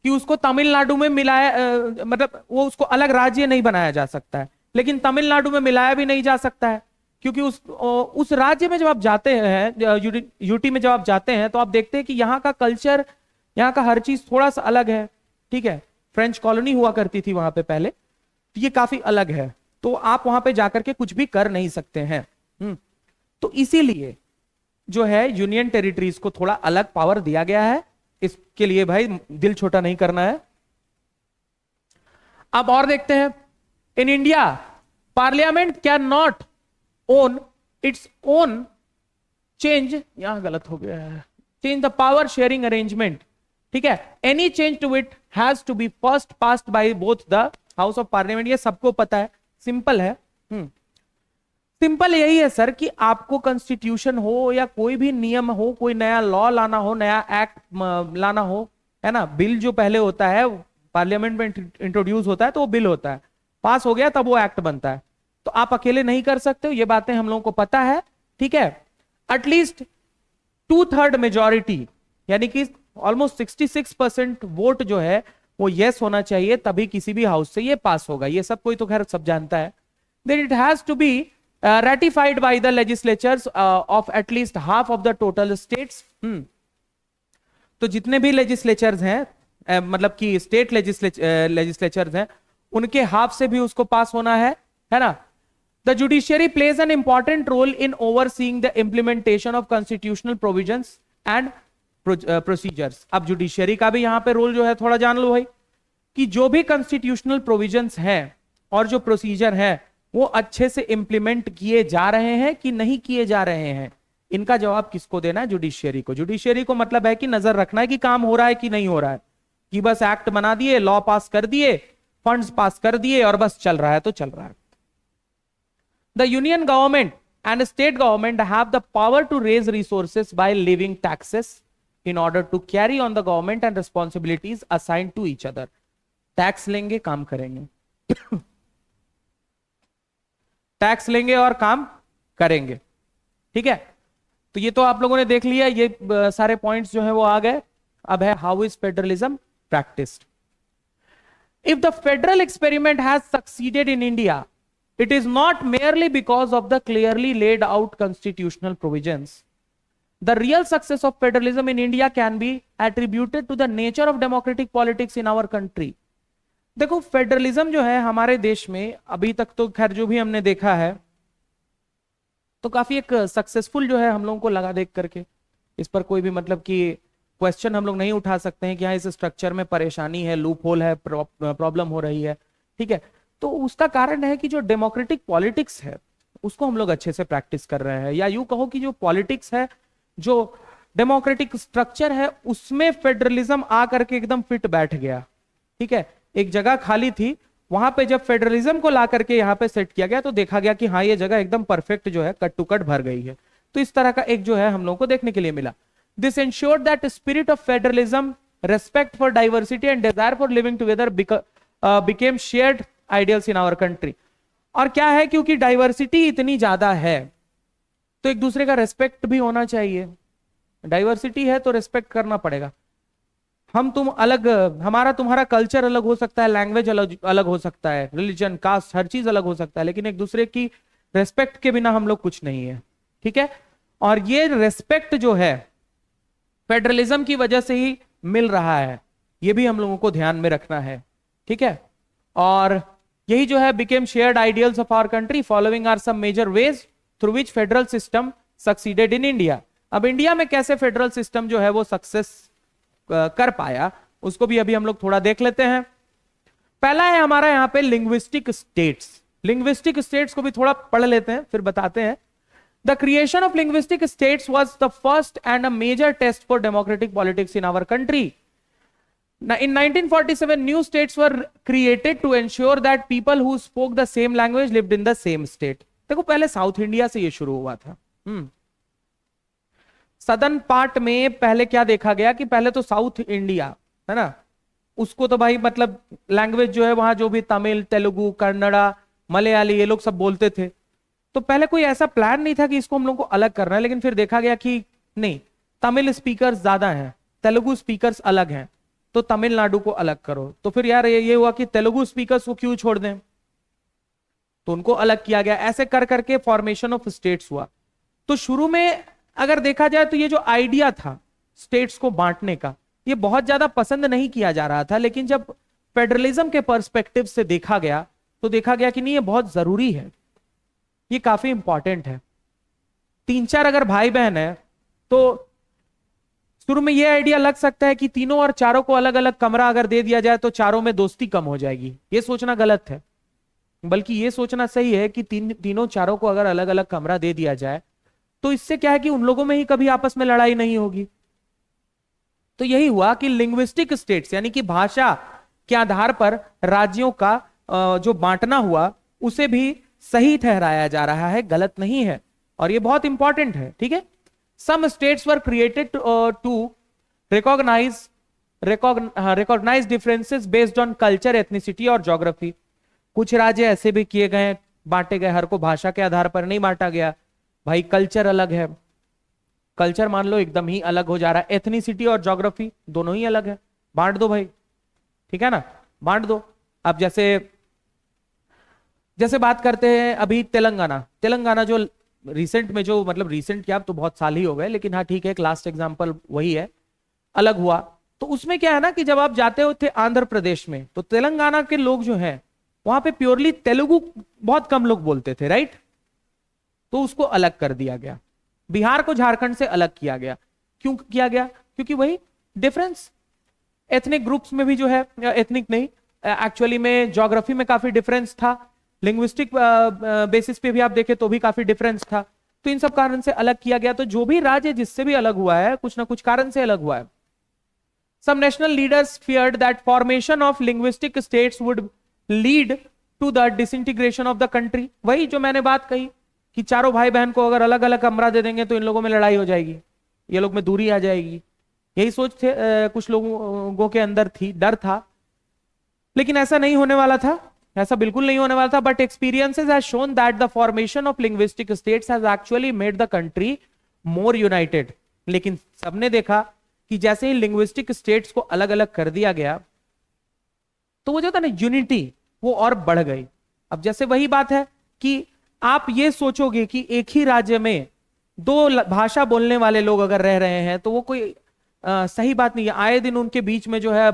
कि उसको तमिलनाडु में मिलाया, मतलब वो उसको अलग राज्य नहीं बनाया जा सकता है, लेकिन तमिलनाडु में मिलाया भी नहीं जा सकता है, क्योंकि उस राज्य में जब आप जाते हैं, यूटी में जब आप जाते हैं, तो आप देखते हैं कि यहाँ का कल्चर, यहाँ का हर चीज थोड़ा सा अलग है, ठीक है, फ्रेंच कॉलोनी हुआ करती थी वहां पे पहले, तो ये काफी अलग है, तो आप वहां पे जाकर के कुछ भी कर नहीं सकते हैं। तो इसीलिए जो है यूनियन टेरिटरीज को थोड़ा अलग पावर दिया गया है, इसके लिए भाई दिल छोटा नहीं करना है। अब और देखते हैं, in India parliament can not own its own change, यहां गलत हो गया है, change the power sharing arrangement, ठीक है, any change to it has to be first passed by both the house of parliament. ये सबको पता है, सिंपल है। सिंपल यही है सर कि आपको कॉन्स्टिट्यूशन हो या कोई भी नियम हो, कोई नया लॉ लाना हो, नया एक्ट लाना हो, है ना, बिल जो पहले होता है पार्लियामेंट में इंट्रोड्यूस होता है तो वो बिल होता है, पास हो गया तब वो एक्ट बनता है, तो आप अकेले नहीं कर सकते हो, ये बातें हम लोगों को पता है, ठीक है। एटलीस्ट 2/3 मेजॉरिटी, यानी कि ऑलमोस्ट 66% वोट जो है वो यस होना चाहिए, तभी किसी भी हाउस से ये पास होगा, ये सब कोई तो खैर सब जानता है। Then it has to be ratified by the legislatures of at least half of the total states। तो जितने भी लेजिस्लेचर्स हैं, मतलब कि स्टेट लेजिस्लेचर्स हैं, उनके हाफ से भी उसको पास होना है ना। The judiciary plays an important role in overseeing the implementation of constitutional provisions and procedures. अब जुडिशियरी का भी यहां पे रोल जो है थोड़ा जान लो भाई, कि जो भी कॉन्स्टिट्यूशनल प्रोविजंस हैं और जो प्रोसीजर है वो अच्छे से इंप्लीमेंट किए जा रहे हैं कि नहीं किए जा रहे हैं, इनका जवाब किसको देना है, जुडिशियरी को। जुडिशियरी को मतलब है कि नजर रखना है कि काम हो रहा है कि नहीं हो रहा है, कि बस एक्ट बना दिए, लॉ पास कर दिए, फंड्स पास कर दिए और बस चल रहा है तो चल रहा है। The union government and state government have the power to raise resources by levying taxes in order to carry on the government and responsibilities assigned to each other. Tax लेंगे काम करेंगे टैक्स लेंगे और काम करेंगे, ठीक है। तो ये तो आप लोगों ने देख लिया, ये सारे पॉइंट्स जो है वो आ गए। अब है how is federalism practised. If the federal experiment has succeeded in India, it is not merely because of the clearly laid out constitutional provisions. The real success of federalism in India can be attributed to the nature of democratic politics in our country. देखो federalism जो है हमारे देश में अभी तक तो खैर जो भी हमने देखा है तो काफी एक सक्सेसफुल जो है हम लोगों को लगा देख करके। इस पर कोई भी मतलब कि क्वेश्चन हम लोग नहीं उठा सकते हैं कि हाँ इस स्ट्रक्चर में परेशानी है, लूप होल है, प्रॉब्लम हो रही है, ठीक है। तो उसका कारण है कि जो डेमोक्रेटिक पॉलिटिक्स है उसको हम लोग अच्छे से प्रैक्टिस कर रहे हैं, या यूं कहो कि जो पॉलिटिक्स है, जो डेमोक्रेटिक स्ट्रक्चर है, उसमें फेडरलिज्म आकर के एकदम फिट बैठ गया, ठीक है। एक जगह खाली थी, वहां पे जब फेडरलिज्म को ला करके यहाँ पे सेट किया गया तो देखा गया कि हाँ ये जगह एकदम परफेक्ट जो है कट टू कट भर गई है। तो इस तरह का एक जो है हम लोगों को देखने के लिए मिला। This ensured that spirit of federalism, respect for diversity and desire for living together became shared ideals in our country. और क्या है, क्योंकि डाइवर्सिटी इतनी ज्यादा है तो एक दूसरे का रेस्पेक्ट भी होना चाहिए। डाइवर्सिटी है तो रेस्पेक्ट करना पड़ेगा। हम तुम अलग, हमारा तुम्हारा कल्चर अलग हो सकता है, लैंग्वेज अलग अलग हो सकता है, रिलीजन, कास्ट, हर चीज अलग हो सकता है, लेकिन एक दूसरे की रेस्पेक्ट के बिना हम लोग कुछ नहीं है, ठीक है। और ये रेस्पेक्ट जो है फेडरलिज्म की वजह से ही मिल रहा है, ये भी हम लोगों को ध्यान में रखना है, ठीक है। और यही जो है became shared ideals of our country, following are some major ways through which federal system succeeded in India. अब इंडिया में कैसे फेडरल सिस्टम जो है वो सक्सेस कर पाया उसको भी अभी हम लोग थोड़ा देख लेते हैं। पहला है हमारा यहाँ पे लिंग्विस्टिक स्टेट्स। लिंग्विस्टिक स्टेट्स को भी थोड़ा पढ़ लेते हैं फिर बताते हैं। The creation of linguistic states was the first and a major test for democratic politics in our country. In 1947, new states were created to ensure that people who spoke the same language lived in the same state. देखो पहले south India से ये शुरू हुआ था। Southern part में पहले क्या देखा गया कि पहले तो साउथ इंडिया है ना, उसको तो भाई मतलब लैंग्वेज जो है वहां जो भी तमिल, तेलुगु, कन्नड़ा, मलयाली ये लोग सब बोलते थे। तो पहले कोई ऐसा प्लान नहीं था कि इसको हम लोग को अलग करना है, लेकिन फिर देखा गया कि नहीं, तमिल स्पीकर्स ज्यादा हैं, तेलुगु स्पीकर्स अलग हैं, तो तमिलनाडु को अलग करो। तो फिर यार ये हुआ कि तेलुगु स्पीकर्स को क्यों छोड़ दें, तो उनको अलग किया गया। ऐसे कर करके फॉर्मेशन ऑफ स्टेट्स हुआ। तो शुरू में अगर देखा जाए तो ये जो आइडिया था स्टेट्स को बांटने का, ये बहुत ज्यादा पसंद नहीं किया जा रहा था, लेकिन जब फेडरलिज्म के पर्सपेक्टिव से देखा गया तो देखा गया कि नहीं ये बहुत जरूरी है, ये काफी इंपॉर्टेंट है। 3-4 अगर भाई बहन है तो शुरू में ये आइडिया लग सकता है कि तीनों और चारों को अलग अलग कमरा अगर दे दिया जाए तो चारों में दोस्ती कम हो जाएगी। ये सोचना गलत है, बल्कि ये सोचना सही है कि तीनों चारों को अगर अलग अलग कमरा दे दिया जाए तो इससे क्या है कि उन लोगों में ही कभी आपस में लड़ाई नहीं होगी। तो यही हुआ कि लिंग्विस्टिक स्टेट्स यानी कि भाषा के आधार पर राज्यों का जो बांटना हुआ उसे भी सही ठहराया जा रहा है, गलत नहीं है, और ये बहुत इंपॉर्टेंट है, ठीक है। Some states were created to recognize differences based on culture, ethnicity और geography. कुछ राज्य ऐसे भी किए गए, बांटे गए, हर को भाषा के आधार पर नहीं बांटा गया। भाई कल्चर अलग है, कल्चर मान लो एकदम ही अलग हो जा रहा है, एथनिसिटी और ज्योग्राफी दोनों ही अलग है, बांट दो भाई, ठीक है ना, बांट दो। अब जैसे बात करते हैं अभी तेलंगाना जो रिसेंट में, जो मतलब रिसेंट क्या, अब तो बहुत साल ही हो गए, लेकिन हाँ ठीक है, एक लास्ट एग्जांपल वही है, अलग हुआ। तो उसमें क्या है ना कि जब आप जाते हो थे आंध्र प्रदेश में तो तेलंगाना के लोग जो हैं वहां पे प्योरली तेलुगु बहुत कम लोग बोलते थे, राइट। तो उसको अलग कर दिया गया। बिहार को झारखंड से अलग किया गया। क्यों किया गया? क्योंकि वही डिफरेंस एथनिक ग्रुप्स में भी जो है, एथनिक नहीं एक्चुअली में ज्योग्राफी में काफी डिफरेंस था, लिंग्विस्टिक बेसिस पे भी आप देखें तो भी काफी डिफरेंस था। तो इन सब कारण से अलग किया गया। तो जो भी राज्य जिससे भी अलग हुआ है कुछ ना कुछ कारण से अलग हुआ है। Some national leaders feared that formation of linguistic states would lead to the disintegration of the country. वही जो मैंने बात कही कि चारों भाई बहन को अगर अलग अलग कमरा दे देंगे तो इन लोगों में लड़ाई हो जाएगी, ये लोग में दूरी आ जाएगी। यही सोच थे कुछ लोगों के अंदर थी, डर था, लेकिन ऐसा नहीं होने वाला था, ऐसा बिल्कुल नहीं होने वाला था। But experiences has shown that the formation of linguistic states has actually made the country more United. लेकिन सबने देखा कि जैसे ही लिंग्विस्टिक स्टेट्स को अलग अलग कर दिया गया तो वो जो था ना यूनिटी वो और बढ़ गई। अब जैसे वही बात है कि आप ये सोचोगे कि एक ही राज्य में दो भाषा बोलने वाले लोग अगर रह रहे हैं तो वो कोई सही बात नहीं है। आए दिन उनके बीच में जो है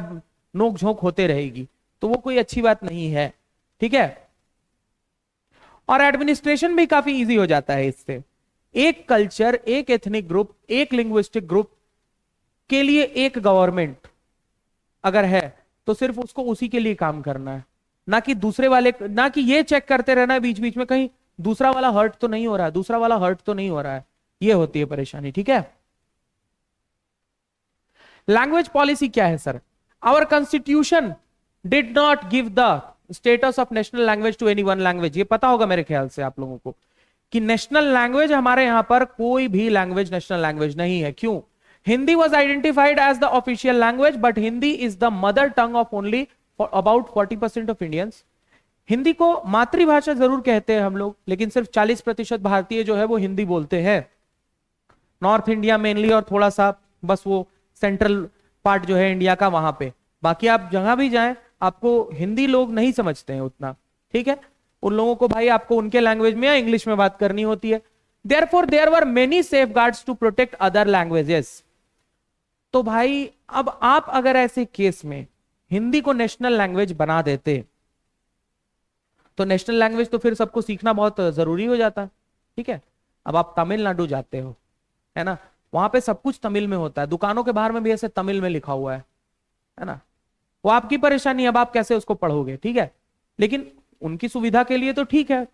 नोक झोंक होते रहेगी, तो वो कोई अच्छी बात नहीं है, ठीक है। और एडमिनिस्ट्रेशन भी काफी इजी हो जाता है इससे। एक कल्चर, एक एथनिक ग्रुप, एक लिंग्विस्टिक ग्रुप के लिए एक गवर्नमेंट अगर है तो सिर्फ उसको उसी के लिए काम करना है, ना कि दूसरे वाले, ना कि ये चेक करते रहना है बीच बीच में कहीं दूसरा वाला हर्ट तो नहीं हो रहा है, दूसरा वाला हर्ट तो नहीं हो रहा है। ये होती है परेशानी, ठीक है। लैंग्वेज पॉलिसी क्या है sir? Our constitution did not give the status of national language to any one language. ये पता होगा मेरे ख्याल से आप लोगों को कि नेशनल लैंग्वेज हमारे यहां पर कोई भी लैंग्वेज नेशनल लैंग्वेज नहीं है। क्यों? Hindi was identified as the official language, but Hindi is the mother tongue of only about 40% of Indians. Hindi को मातृभाषा जरूर कहते हैं हम लोग, लेकिन सिर्फ 40% भारतीय जो है वो हिंदी बोलते हैं। नॉर्थ इंडिया मेनली, और थोड़ा सा बस वो सेंट्रल पार्ट जो है इंडिया का वहां पे। बाकी आप जहां भी जाएं आपको हिंदी लोग नहीं समझते हैं उतना, ठीक है। उन लोगों को भाई आपको उनके लैंग्वेज में या इंग्लिश में बात करनी होती है। Therefore there were many safeguards to protect other languages. तो भाई अब आप अगर ऐसे केस में हिंदी को नेशनल लैंग्वेज बना देते तो नेशनल लैंग्वेज तो फिर सबको सीखना बहुत जरूरी हो जाता, ठीक है। अब आप तमिलनाडु जाते हो, है ना, वहां पे सब कुछ तमिल में होता है, दुकानों के बाहर में भी ऐसे तमिल में लिखा हुआ है ना। वो आपकी परेशानी, अब आप कैसे उसको पढ़ोगे, ठीक है। लेकिन उनकी सुविधा के लिए तो ठीक है,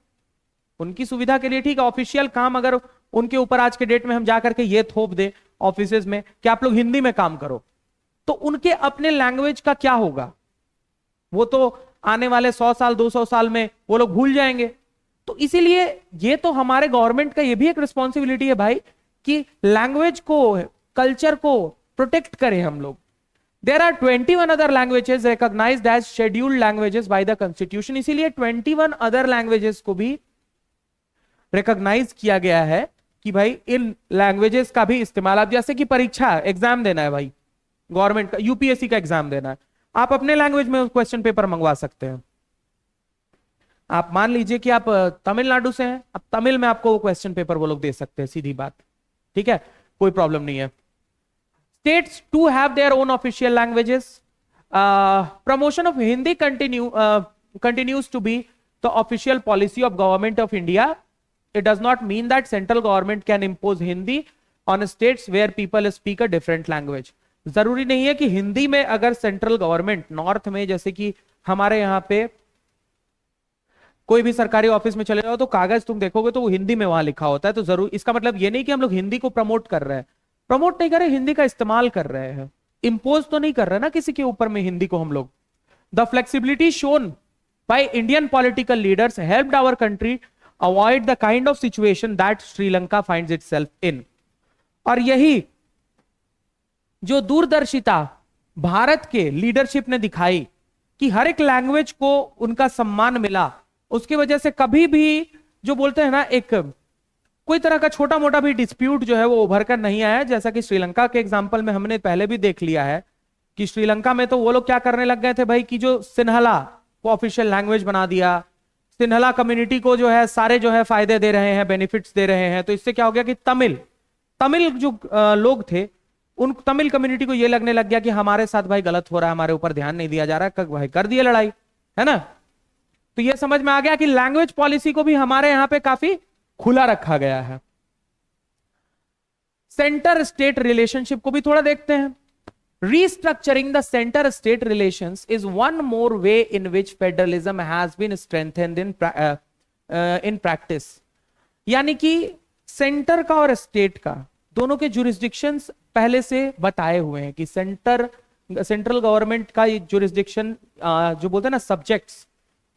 उनकी सुविधा के लिए ठीक है। ऑफिशियल काम अगर उनके ऊपर आज के डेट में हम जाकर के ये थोप दे ऑफिसेज में कि आप लोग हिंदी में काम करो, तो उनके अपने लैंग्वेज का क्या होगा? वो तो आने वाले 100 साल 200 साल में वो लोग भूल जाएंगे। तो इसीलिए ये तो हमारे गवर्नमेंट का ये भी एक रिस्पॉन्सिबिलिटी है भाई कि लैंग्वेज को, कल्चर को प्रोटेक्ट करें हम लोग। There are 21 other languages recognised as scheduled languages by the constitution. इसीलिए 21 अदर लैंग्वेजेस को भी रिकॉग्नाइज किया गया है कि भाई इन लैंग्वेजेस का भी इस्तेमाल, आप जैसे कि परीक्षा एग्जाम देना है भाई, गवर्नमेंट का यूपीएससी का एग्जाम देना है, आप अपने लैंग्वेज में क्वेश्चन पेपर मंगवा सकते हैं। आप मान लीजिए कि आप तमिलनाडु से हैं, अब तमिल में आपको वो क्वेश्चन पेपर वो लोग दे सकते हैं, सीधी बात, ठीक है, कोई प्रॉब्लम नहीं है। States to have their own official languages. Promotion of Hindi continues to be the official policy of government of India. It does not mean that central government can impose Hindi on states where people speak a different language. जरूरी नहीं है कि हिंदी में अगर central government north में, जैसे कि हमारे यहाँ पे कोई भी सरकारी ऑफिस में चले जाओ तो कागज तुम देखोगे तो वो हिंदी में वहां लिखा होता है, तो जरूर इसका मतलब ये नहीं कि हम लोग हिंदी को प्रमोट कर रहे हैं, प्रमोट नहीं कर रहे, हिंदी का इस्तेमाल कर रहे हैं, इंपोज तो नहीं कर रहे ना किसी के ऊपर में हिंदी को हम लोग। The flexibility shown by Indian political leaders helped our country avoid the kind of situation that Sri Lanka finds itself in. और यही जो दूरदर्शिता भारत के लीडरशिप ने दिखाई कि हर एक लैंग्वेज को उनका सम्मान मिला, उसकी वजह से कभी भी जो बोलते हैं ना, एक कोई तरह का छोटा मोटा भी डिस्प्यूट जो है वो उभर कर नहीं आया। जैसा कि श्रीलंका के एग्जांपल में हमने पहले भी देख लिया है कि श्रीलंका में तो वो लोग क्या करने लग गए थे भाई कि जो सिन्हला को ऑफिशियल लैंग्वेज बना दिया, सिन्हला कम्युनिटी को जो है सारे जो है फायदे दे रहे हैं, बेनिफिट्स दे रहे हैं। तो इससे क्या हो गया कि तमिल जो लोग थे, उन तमिल कम्युनिटी को ये लगने लग गया कि हमारे साथ भाई गलत हो रहा है, हमारे ऊपर ध्यान नहीं दिया जा रहा है, भाई कर दिए लड़ाई, है ना। तो ये समझ में आ गया कि लैंग्वेज पॉलिसी को भी हमारे यहां पे काफी खुला रखा गया है। सेंटर स्टेट रिलेशनशिप को भी थोड़ा देखते हैं। Restructuring the center-state relations is one more way in which federalism has been strengthened in practice. यानी कि सेंटर का और स्टेट का दोनों के jurisdictions पहले से बताए हुए हैं कि सेंट्रल गवर्नमेंट का जुरिस्डिक्शन जो बोलते हैं ना सब्जेक्ट्स,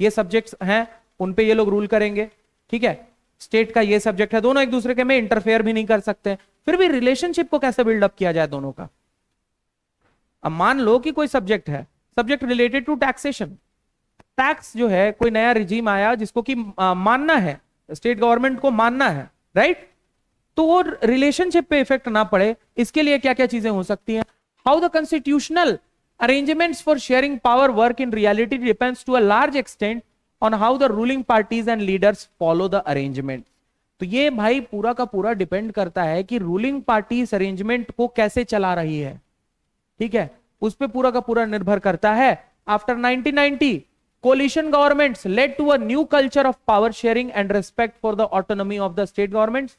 ये सब्जेक्ट्स हैं, उन पे ये लोग रूल करेंगे, ठीक है। स्टेट का ये सब्जेक्ट है, दोनों एक दूसरे के में इंटरफेयर भी नहीं कर सकते। फिर भी रिलेशनशिप को कैसे बिल्डअप किया जाए दोनों का? अब मान लो कि कोई सब्जेक्ट है, subject related to taxation, tax जो है, कोई नया रिजीम आया जिसको कि मानना है, स्टेट गवर्नमेंट को मानना है, राइट? तो वो रिलेशनशिप पे इफेक्ट ना पड़े, इसके लिए क्या क्या चीजें हो सकती हैं? How the constitutional arrangements for sharing power work in reality depends to a large extent on how the ruling parties and leaders follow the arrangement. तो ये भाई पूरा का पूरा डिपेंड करता है कि रूलिंग पार्टी इस अरेंजमेंट को कैसे चला रही है, ठीक है, उस पे पूरा का पूरा निर्भर करता है। After 1990 coalition governments led to a new culture of power sharing and respect for the autonomy of the state governments.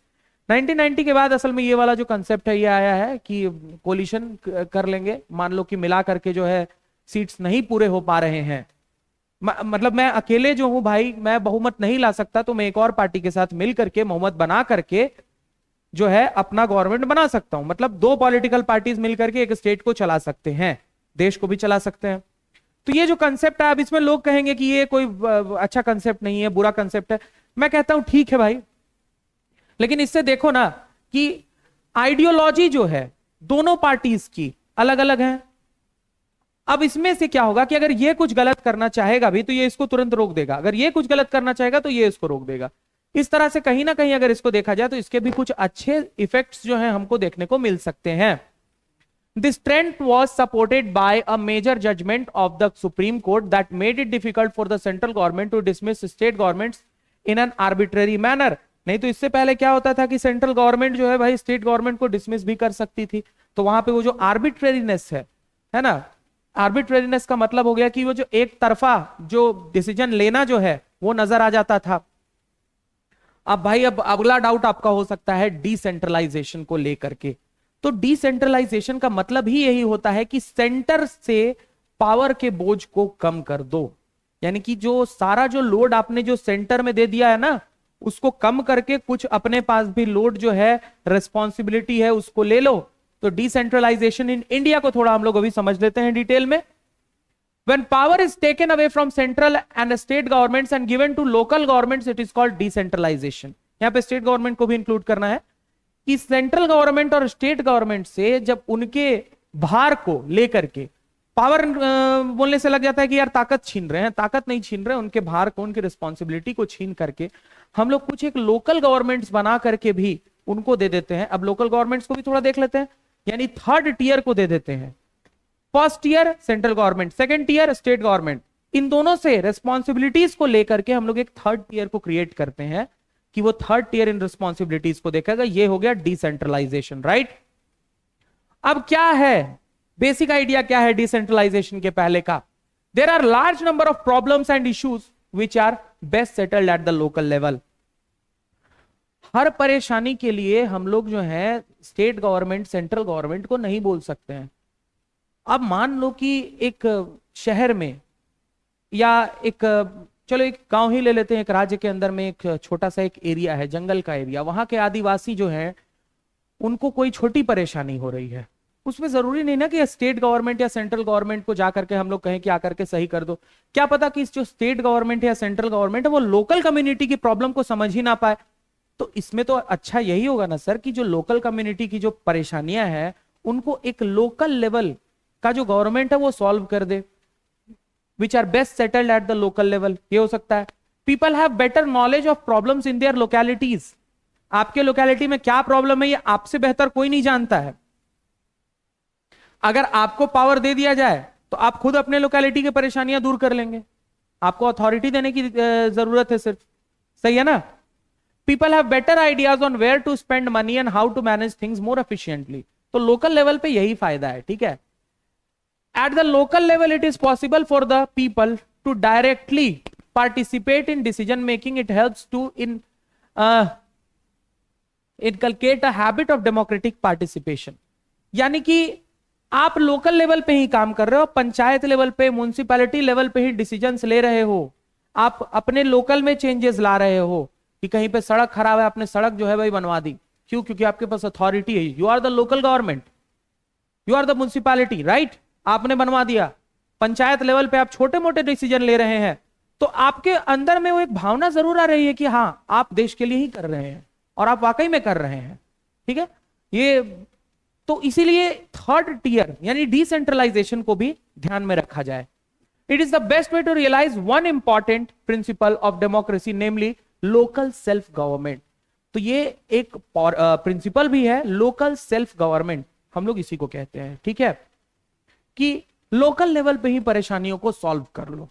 1990 के बाद असल में ये वाला जो कंसेप्ट है ये आया है कि कोलिशन कर लेंगे, मान लो कि मिला करके जो है सीट्स नहीं पूरे हो पा रहे हैं, मतलब मैं अकेले जो हूं भाई, मैं बहुमत नहीं ला सकता, तो मैं एक और पार्टी के साथ मिल करके बहुमत बना करके जो है अपना गवर्नमेंट बना सकता हूं। मतलब दो पॉलिटिकल पार्टीज मिलकर के एक स्टेट को चला सकते हैं, देश को भी चला सकते हैं। तो ये जो कंसेप्ट है, अब इसमें लोग कहेंगे कि ये कोई अच्छा कंसेप्ट नहीं है, बुरा कंसेप्ट है। मैं कहता हूं ठीक है भाई, लेकिन इससे देखो ना कि आइडियोलॉजी जो है दोनों पार्टीज की अलग अलग है। अब इसमें से क्या होगा कि अगर ये कुछ गलत करना चाहेगा भी तो ये इसको तुरंत रोक देगा, अगर ये कुछ गलत करना चाहेगा तो ये इसको रोक देगा। इस तरह से कहीं ना कहीं अगर इसको देखा जाए तो इसके भी कुछ अच्छे इफेक्ट्स जो हैं हमको देखने को मिल सकते हैं। This trend was supported by a major judgment of the Supreme Court that made it difficult for the central government to dismiss state governments in an arbitrary manner. नहीं तो इससे पहले क्या होता था कि सेंट्रल गवर्नमेंट जो है भाई स्टेट गवर्नमेंट को डिसमिस भी कर सकती थी, तो वहां पे वो जो आर्बिट्रेरीनेस है ना, आर्बिट्रेरीनेस का मतलब हो गया कि वो जो एक तरफा जो डिसीजन लेना जो है वो नजर आ जाता था। अब भाई अब अगला डाउट आपका हो सकता है डिसेंट्रलाइजेशन को लेकर के। तो डिसेंट्रलाइजेशन का मतलब ही यही होता है कि सेंटर से पावर के बोझ को कम कर दो, यानी कि जो सारा जो लोड आपने जो सेंटर में दे दिया है ना, उसको कम करके कुछ अपने पास भी लोड जो है, रिस्पॉन्सिबिलिटी है, उसको ले लो। तो डिसेंट्रलाइजेशन इन इंडिया को थोड़ा हम लोग अभी समझ लेते हैं डिटेल में। When power is taken away from central and state governments and given to local governments, it is called decentralization. यहां पे स्टेट गवर्नमेंट को भी इंक्लूड करना है कि सेंट्रल गवर्नमेंट और स्टेट गवर्नमेंट से जब उनके भार को लेकर के पावर बोलने से लग जाता है कि यार ताकत छीन रहे हैं, ताकत नहीं छीन रहे, उनके भार को, उनकी रिस्पॉन्सिबिलिटी को छीन करके हम लोग कुछ एक लोकल गवर्नमेंट्स बना करके भी उनको दे देते हैं। अब लोकल गवर्नमेंट्स को भी थोड़ा देख लेते हैं, यानी थर्ड टीयर को दे देते हैं। First year central government, second year state government, इन दोनों से रिस्पॉन्सिबिलिटीज को लेकर के हम लोग एक थर्ड टीयर को क्रिएट करते हैं कि वो थर्ड टीयर इन रिस्पॉन्सिबिलिटीज को देखेगा। ये हो गया डिसेंट्रलाइजेशन, राइट? अब क्या है बेसिक आइडिया, क्या है डिसेंट्रलाइजेशन के पहले का? There are large number of problems and issues which are best settled at the local level. हर परेशानी के लिए हम लोग जो है स्टेट गवर्नमेंट, सेंट्रल गवर्नमेंट को नहीं बोल सकते हैं। अब मान लो कि एक शहर में या एक, चलो एक गांव ही ले लेते हैं, एक राज्य के अंदर में एक छोटा सा एक एरिया है, जंगल का एरिया, वहां के आदिवासी जो हैं उनको कोई छोटी परेशानी हो रही है, उसमें जरूरी नहीं ना कि स्टेट गवर्नमेंट या सेंट्रल गवर्नमेंट को जाकर के हम लोग कहें कि आकर के सही कर दो। क्या पता कि इस जो स्टेट गवर्नमेंट या सेंट्रल गवर्नमेंट है वो लोकल कम्युनिटी की प्रॉब्लम को समझ ही ना पाए। तो इसमें तो अच्छा यही होगा ना सर कि जो लोकल कम्युनिटी की जो परेशानियां हैं उनको एक लोकल लेवल का जो गवर्नमेंट है वो सॉल्व कर दे, which are best settled at the local level. ये हो सकता है। People have better knowledge of problems in their localities. आपके लोकेलिटी में क्या प्रॉब्लम है ये आपसे बेहतर कोई नहीं जानता है। अगर आपको पावर दे दिया जाए तो आप खुद अपने लोकेलिटी की परेशानियां दूर कर लेंगे, आपको अथॉरिटी देने की जरूरत है सिर्फ, सही है ना? People have better ideas on where to spend money and how to manage things more efficiently. तो लोकल लेवल पे यही फायदा है, ठीक है? At the local level, it is possible for the people to directly participate in decision making. It helps to inculcate a habit of democratic participation. यानी कि आप लोकल लेवल पे ही काम कर रहे हो, पंचायत लेवल पे, म्युनिसिपैलिटी लेवल पे ही डिसीजंस ले रहे हो, आप अपने लोकल में चेंजेस ला रहे हो कि कहीं पे सड़क खराब है, आपने सड़क जो है भाई बनवा दी। क्यों? क्योंकि आपके पास अथॉरिटी है, you are the local government, you are the municipality, right? आपने बनवा दिया। पंचायत लेवल पे आप छोटे मोटे डिसीजन ले रहे हैं तो आपके अंदर में वो एक भावना जरूर आ रही है कि हाँ आप देश के लिए ही कर रहे हैं और आप वाकई में कर रहे हैं, ठीक है। ये तो इसीलिए थर्ड टीयर यानी डिसेंट्रलाइजेशन को भी ध्यान में रखा जाए। It is the best way to realise one important principle of democracy namely local self government. तो ये एक प्रिंसिपल भी है, लोकल सेल्फ गवर्नमेंट हम लोग इसी को कहते हैं, ठीक है, कि लोकल लेवल पे ही परेशानियों को सॉल्व कर लो।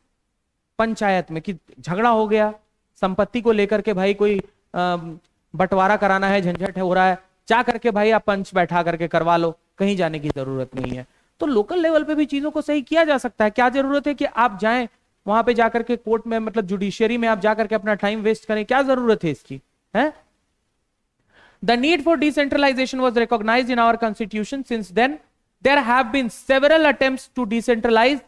पंचायत में कि झगड़ा हो गया संपत्ति को लेकर के, भाई कोई बंटवारा कराना है, झंझट है हो रहा है, जा करके भाई आप पंच बैठा करके करवा लो, कहीं जाने की जरूरत नहीं है। तो लोकल लेवल पे भी चीजों को सही किया जा सकता है। क्या जरूरत है कि आप जाएं वहां पे जाकर के कोर्ट में, मतलब जुडिशियरी में आप जाकर के अपना टाइम वेस्ट करें, क्या जरूरत है इसकी, है? The need for decentralization was recognized in our constitution. Since then, there have been several attempts to decentralize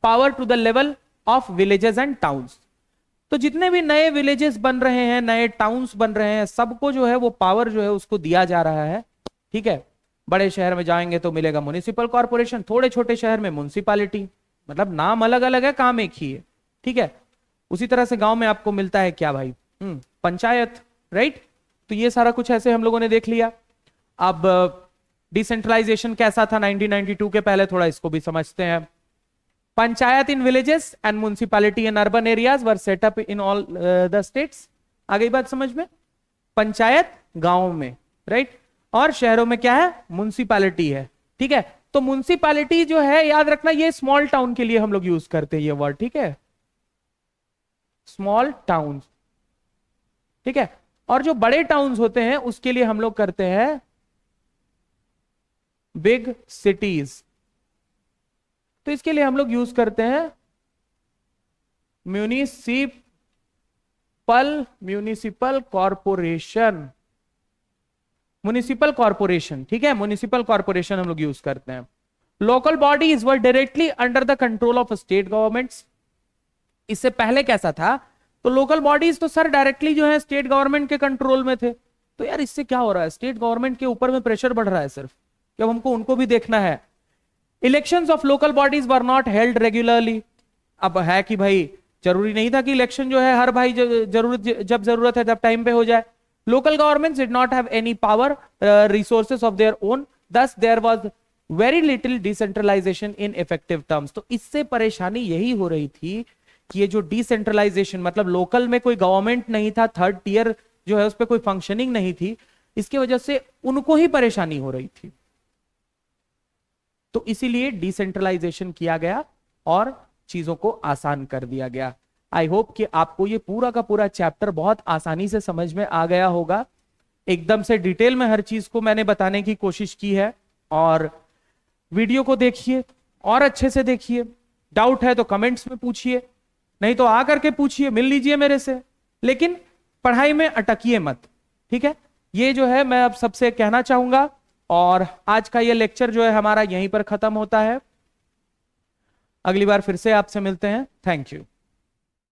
power to the level of villages and towns. तो जितने भी नए विलेजेस बन रहे हैं, नए टाउन्स बन रहे हैं, सबको जो है वो पावर जो है उसको दिया जा रहा है, ठीक है। बड़े शहर में जाएंगे तो मिलेगा म्युनिसिपल कॉर्पोरेशन, थोड़े छोटे शहर में म्युनिसिपैलिटी, मतलब नाम अलग अलग है, काम एक ही है, ठीक है। उसी तरह से गांव में आपको मिलता है क्या भाई, पंचायत, राइट। तो ये सारा कुछ ऐसे हम लोगों ने देख लिया। अब डिसेंट्रलाइजेशन कैसा था 1992 के पहले, थोड़ा इसको भी समझते हैं। Panchayat in villages and municipality in urban areas were set up in all the states. आ गई बात समझ में? पंचायत गांव में, राइट, और शहरों में क्या है, म्युनिसिपैलिटी है, ठीक है। तो म्युनिसिपैलिटी जो है, याद रखना, ये स्मॉल टाउन के लिए हम लोग यूज करते हैं ये वर्ड, ठीक है, स्मॉल टाउन, ठीक है। और जो बड़े टाउन्स होते हैं उसके लिए हम लोग करते हैं बिग सिटीज। तो इसके लिए हम लोग यूज करते हैं म्युनिसिपल कॉर्पोरेशन, म्युनिसिपल कॉर्पोरेशन, ठीक है, म्युनिसिपल कॉर्पोरेशन हम लोग यूज करते हैं। Local bodies were directly under the control of state governments. इससे पहले कैसा था, तो लोकल बॉडीज तो सर डायरेक्टली जो है स्टेट गवर्नमेंट के कंट्रोल में थे। तो यार इससे क्या हो रहा है, स्टेट गवर्नमेंट के ऊपर में प्रेशर बढ़ रहा है सिर्फ, जब हमको उनको भी देखना है। Elections of local bodies were not held regularly. अब है कि भाई जरूरी नहीं था कि इलेक्शन जो है हर भाई जब जरूरत है जब टाइम पे हो जाए। Local governments did not have any power resources of their own, thus there was very little decentralization in effective terms। तो इससे परेशानी यही हो रही थी कि ये जो डिसेंट्रलाइजेशन, मतलब लोकल में कोई गवर्नमेंट नहीं था, थर्ड टीयर जो है उस पर कोई फंक्शनिंग नहीं थी, इसकी वजह से उनको ही परेशानी हो रही थी। तो इसीलिए डिसेंट्रलाइजेशन किया गया और चीजों को आसान कर दिया गया। आई होप कि आपको ये पूरा का पूरा चैप्टर बहुत आसानी से समझ में आ गया होगा। एकदम से डिटेल में हर चीज को मैंने बताने की कोशिश की है, और वीडियो को देखिए और अच्छे से देखिए। डाउट है तो कमेंट्स में पूछिए, नहीं तो आकर के पूछिए, मिल लीजिए मेरे से, लेकिन पढ़ाई में अटकिए मत, ठीक है। ये जो है मैं अब सबसे कहना चाहूंगा, और आज का ये लेक्चर जो है हमारा यहीं पर खत्म होता है। अगली बार फिर से आपसे मिलते हैं। Thank you.